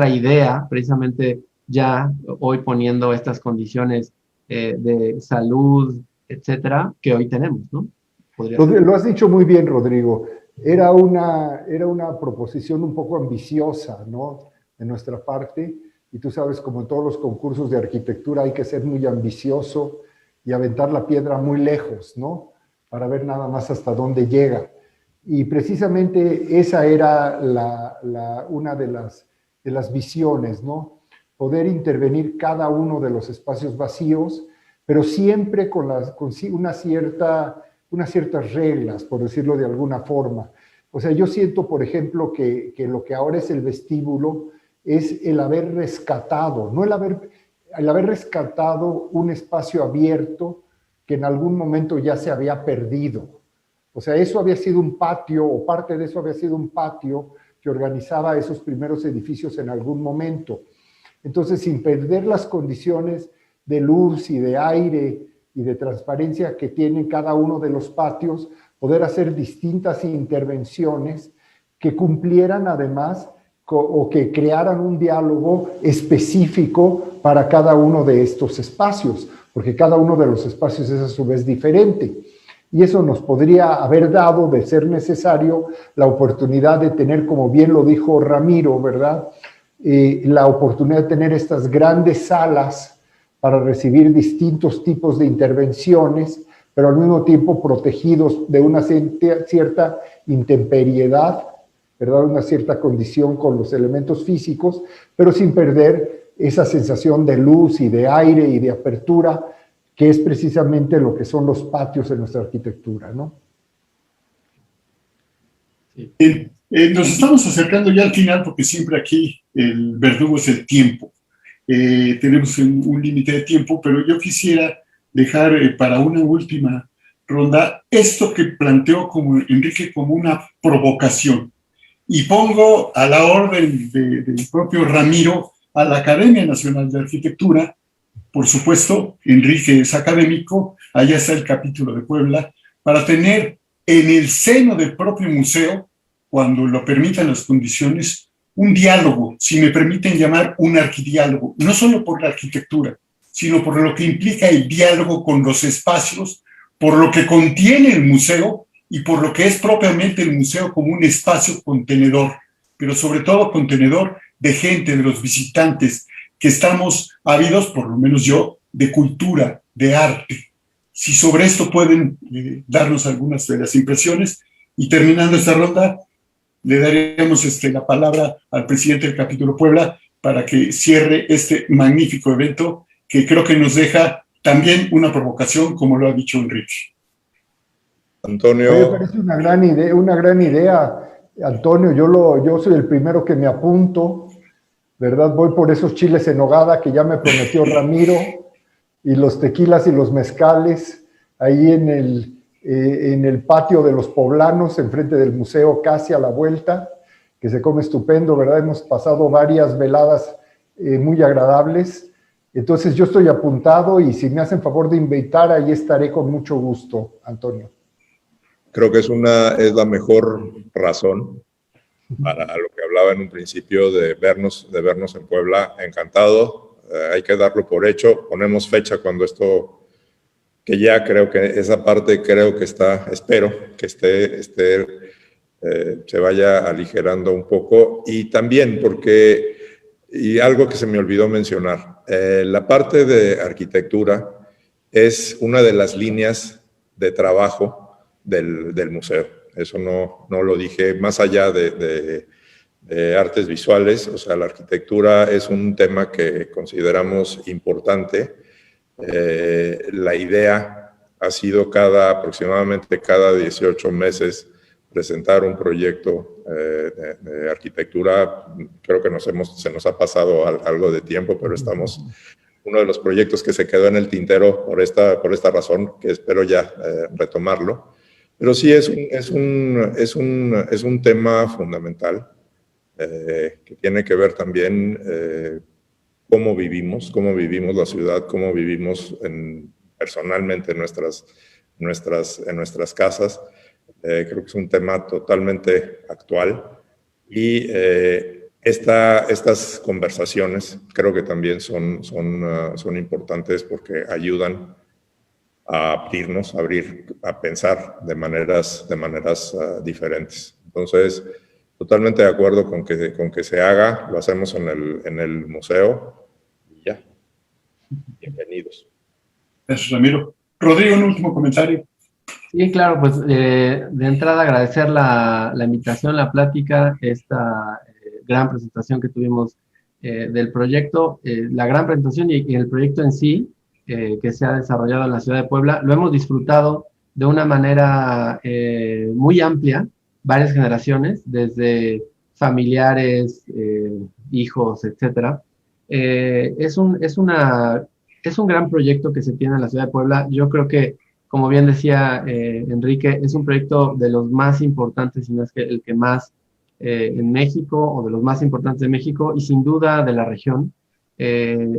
idea, precisamente ya hoy poniendo estas condiciones de salud, etcétera, que hoy tenemos, ¿no? Lo has dicho muy bien, Rodrigo. Era una proposición un poco ambiciosa, ¿no?, de nuestra parte, y tú sabes, como en todos los concursos de arquitectura, hay que ser muy ambicioso y aventar la piedra muy lejos, ¿no?, para ver nada más hasta dónde llega. Y precisamente esa era una de las visiones, ¿no?, poder intervenir cada uno de los espacios vacíos, pero siempre con unas ciertas reglas, por decirlo de alguna forma. O sea, yo siento, por ejemplo, que lo que ahora es el vestíbulo es el haber rescatado, no el haber rescatado un espacio abierto que en algún momento ya se había perdido. O sea, eso había sido un patio, o parte de eso había sido un patio que organizaba esos primeros edificios en algún momento. Entonces, sin perder las condiciones de luz y de aire y de transparencia que tienen cada uno de los patios, poder hacer distintas intervenciones que cumplieran además o que crearan un diálogo específico para cada uno de estos espacios, porque cada uno de los espacios es a su vez diferente. Y eso nos podría haber dado, de ser necesario, la oportunidad de tener, como bien lo dijo Ramiro, ¿verdad?, la oportunidad de tener estas grandes salas para recibir distintos tipos de intervenciones, pero al mismo tiempo protegidos de una cierta intemperiedad, ¿verdad?, una cierta condición con los elementos físicos, pero sin perder esa sensación de luz y de aire y de apertura, que es precisamente lo que son los patios en nuestra arquitectura, ¿no? Sí. Nos estamos acercando ya al final porque siempre aquí el verdugo es el tiempo. Tenemos un límite de tiempo, pero yo quisiera dejar para una última ronda esto que planteó como Enrique como una provocación. Y pongo a la orden del propio Ramiro a la Academia Nacional de Arquitectura. Por supuesto, Enrique es académico, allá está el capítulo de Puebla, para tener en el seno del propio museo, cuando lo permitan las condiciones, un diálogo, si me permiten llamar un arquidiálogo, no solo por la arquitectura, sino por lo que implica el diálogo con los espacios, por lo que contiene el museo y por lo que es propiamente el museo como un espacio contenedor, pero sobre todo contenedor de gente, de los visitantes, que estamos ávidos, por lo menos yo, de cultura, de arte. Si sobre esto pueden darnos algunas de las impresiones, y terminando esta ronda, le daríamos la palabra al presidente del capítulo Puebla para que cierre este magnífico evento que creo que nos deja también una provocación, como lo ha dicho Enrique. Antonio. Me parece una gran idea, Antonio. Yo soy el primero que me apunto, ¿verdad? Voy por esos chiles en nogada que ya me prometió Ramiro, y los tequilas y los mezcales, ahí en el patio de los poblanos, enfrente del museo, casi a la vuelta, que se come estupendo, ¿verdad? Hemos pasado varias veladas muy agradables. Entonces yo estoy apuntado, y si me hacen favor de invitar, ahí estaré con mucho gusto, Antonio. Creo que es la mejor razón para lo que hablaba en un principio de vernos en Puebla. Encantado, hay que darlo por hecho. Ponemos fecha cuando esto, que ya creo que esa parte espero que se vaya aligerando un poco. Y también y algo que se me olvidó mencionar, la parte de arquitectura es una de las líneas de trabajo del museo. Eso no lo dije, más allá de artes visuales. O sea, la arquitectura es un tema que consideramos importante. La idea ha sido aproximadamente cada 18 meses presentar un proyecto de arquitectura. Creo que se nos ha pasado algo de tiempo, pero estamos... Uno de los proyectos que se quedó en el tintero por esta razón, que espero ya retomarlo. Pero sí es un tema fundamental que tiene que ver también cómo vivimos la ciudad, cómo vivimos personalmente en nuestras casas. Creo que es un tema totalmente actual, y estas conversaciones creo que también son importantes porque ayudan a a pensar de maneras diferentes. Entonces, totalmente de acuerdo con que se haga, lo hacemos en el museo, y ya. Bienvenidos. Gracias, Ramiro. Rodrigo, un último comentario. Sí, claro, pues de entrada agradecer la invitación, la plática, esta gran presentación que tuvimos del proyecto, la gran presentación y el proyecto en sí, que se ha desarrollado en la ciudad de Puebla. Lo hemos disfrutado de una manera muy amplia, varias generaciones, desde familiares, hijos, etcétera. Es un gran proyecto que se tiene en la ciudad de Puebla. Yo creo que, como bien decía Enrique, es un proyecto de los más importantes, si no es que el que más en México, o de los más importantes de México, y sin duda de la región. Se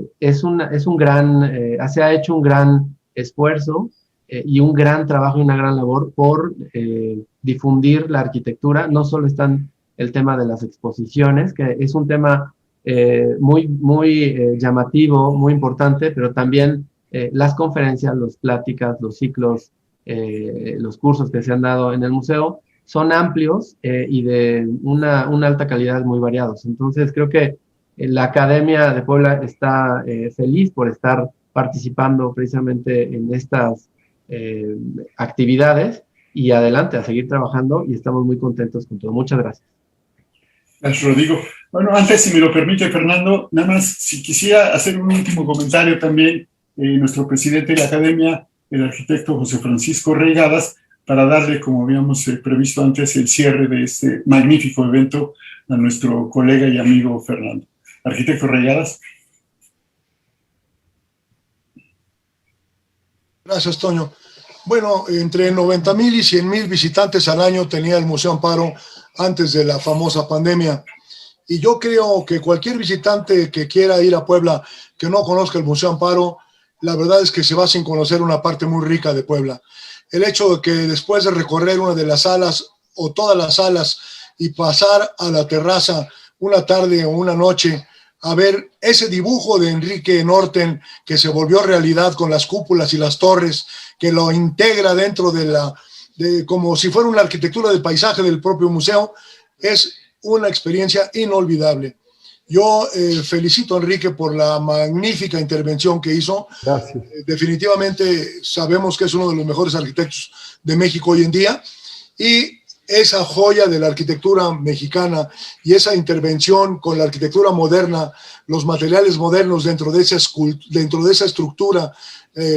ha hecho un gran esfuerzo y un gran trabajo y una gran labor por difundir la arquitectura. No solo está el tema de las exposiciones, que es un tema muy llamativo, muy importante, pero también las conferencias, las pláticas, los ciclos, los cursos que se han dado en el museo son amplios y de una alta calidad, muy variados. Entonces creo que la Academia de Puebla está feliz por estar participando precisamente en estas actividades, y adelante a seguir trabajando, y estamos muy contentos con todo. Muchas gracias. Gracias, Rodrigo. Bueno, antes, si me lo permite, Fernando, nada más, si quisiera hacer un último comentario también, nuestro presidente de la Academia, el arquitecto José Francisco Reigadas, para darle, como habíamos previsto antes, el cierre de este magnífico evento a nuestro colega y amigo Fernando. Arquitecto Regadas. Gracias, Toño. Bueno, entre 90,000 y 100,000 visitantes al año tenía el Museo Amparo antes de la famosa pandemia. Y yo creo que cualquier visitante que quiera ir a Puebla, que no conozca el Museo Amparo, la verdad es que se va sin conocer una parte muy rica de Puebla. El hecho de que después de recorrer una de las salas o todas las salas y pasar a la terraza una tarde o una noche a ver ese dibujo de Enrique Norten que se volvió realidad con las cúpulas y las torres, que lo integra dentro como si fuera una arquitectura del paisaje del propio museo, es una experiencia inolvidable. Yo felicito a Enrique por la magnífica intervención que hizo. Gracias. Definitivamente sabemos que es uno de los mejores arquitectos de México hoy en día, y esa joya de la arquitectura mexicana y esa intervención con la arquitectura moderna, los materiales modernos dentro de esa estructura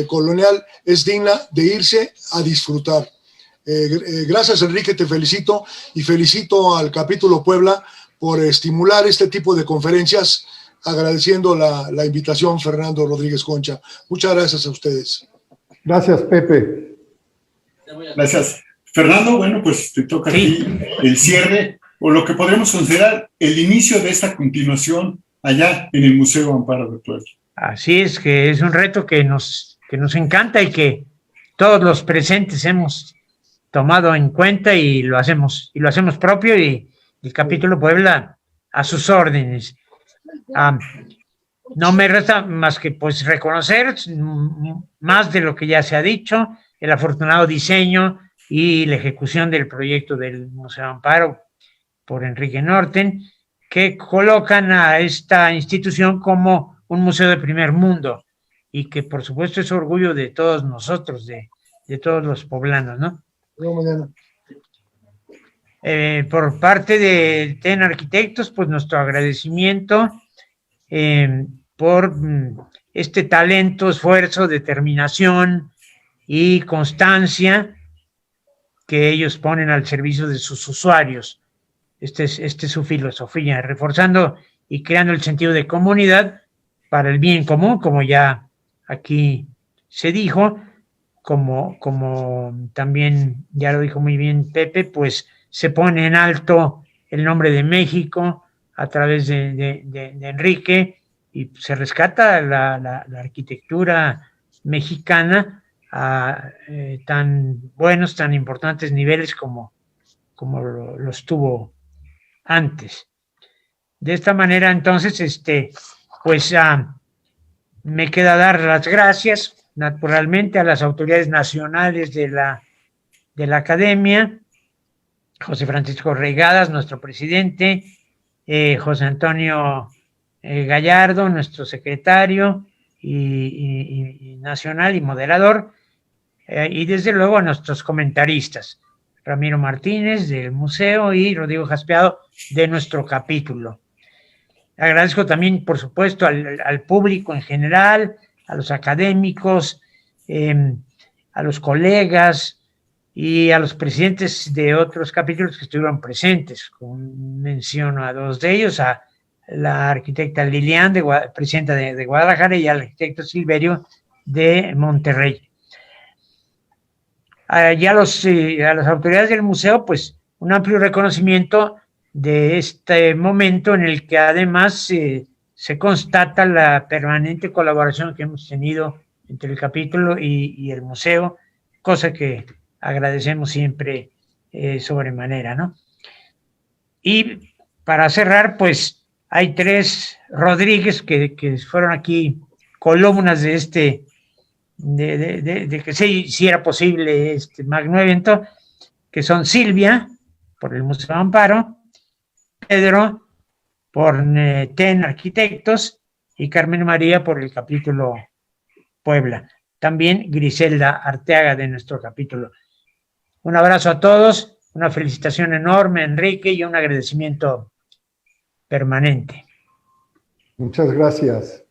colonial, es digna de irse a disfrutar. Gracias, Enrique, te felicito, y felicito al capítulo Puebla por estimular este tipo de conferencias, agradeciendo la invitación, Fernando Rodríguez Concha. Muchas gracias a ustedes. Gracias, Pepe. Gracias. Fernando, bueno, pues te toca aquí el cierre, o lo que podríamos considerar el inicio de esta continuación allá en el Museo Amparo de Puebla. Así es, que es un reto que nos encanta y que todos los presentes hemos tomado en cuenta y lo hacemos propio, y el capítulo Puebla a sus órdenes. No me resta más que pues reconocer más de lo que ya se ha dicho, el afortunado diseño y la ejecución del proyecto del Museo Amparo por Enrique Norten, que colocan a esta institución como un museo de primer mundo, y que por supuesto es orgullo de todos nosotros, de todos los poblanos, ¿no? Por parte de TEN Arquitectos, pues nuestro agradecimiento por este talento, esfuerzo, determinación y constancia que ellos ponen al servicio de sus usuarios. Esta es su filosofía, reforzando y creando el sentido de comunidad para el bien común, como ya aquí se dijo, como también ya lo dijo muy bien Pepe, pues se pone en alto el nombre de México a través de Enrique, y se rescata la arquitectura mexicana a tan buenos, tan importantes niveles como los tuvo antes. De esta manera, entonces, pues me queda dar las gracias, naturalmente, a las autoridades nacionales de la Academia, José Francisco Regadas, nuestro presidente, José Antonio Gallardo, nuestro secretario y nacional y moderador, y desde luego a nuestros comentaristas, Ramiro Martínez del museo y Rodrigo Jaspeado de nuestro capítulo. Agradezco también, por supuesto, al público en general, a los académicos, a los colegas y a los presidentes de otros capítulos que estuvieron presentes. Menciono a dos de ellos, a la arquitecta Lilian, presidenta de Guadalajara, y al arquitecto Silverio de Monterrey. Ya a las autoridades del museo, pues un amplio reconocimiento de este momento en el que además se constata la permanente colaboración que hemos tenido entre el capítulo y el museo, cosa que agradecemos siempre sobremanera, ¿no? Y para cerrar, pues hay tres Rodríguez que fueron aquí columnas de que se hiciera posible este magno evento, que son Silvia, por el Museo Amparo, Pedro, por TEN Arquitectos, y Carmen María, por el capítulo Puebla. También Griselda Arteaga, de nuestro capítulo. Un abrazo a todos, una felicitación enorme a Enrique y un agradecimiento permanente. Muchas gracias.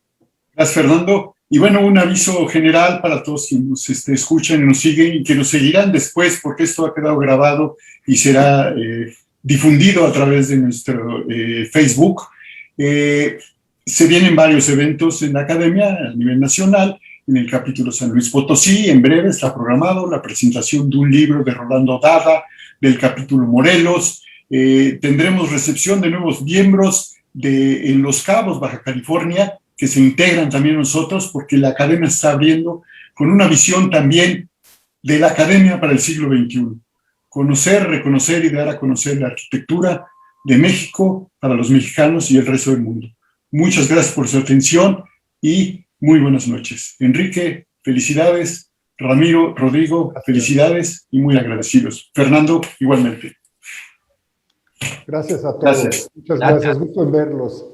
Gracias, Fernando. Y bueno, un aviso general para todos quienes nos escuchan y nos siguen y que nos seguirán después, porque esto ha quedado grabado y será difundido a través de nuestro Facebook. Se vienen varios eventos en la academia a nivel nacional. En el capítulo San Luis Potosí, en breve está programado la presentación de un libro de Rolando Dada, del capítulo Morelos. Tendremos recepción de nuevos miembros en Los Cabos, Baja California, que se integran también nosotros, porque la academia está abriendo con una visión también de la academia para el siglo XXI. Conocer, reconocer y dar a conocer la arquitectura de México para los mexicanos y el resto del mundo. Muchas gracias por su atención y muy buenas noches. Enrique, felicidades. Ramiro, Rodrigo, felicidades y muy agradecidos. Fernando, igualmente. Gracias a todos. Gracias. Muchas gracias. Gusto en verlos.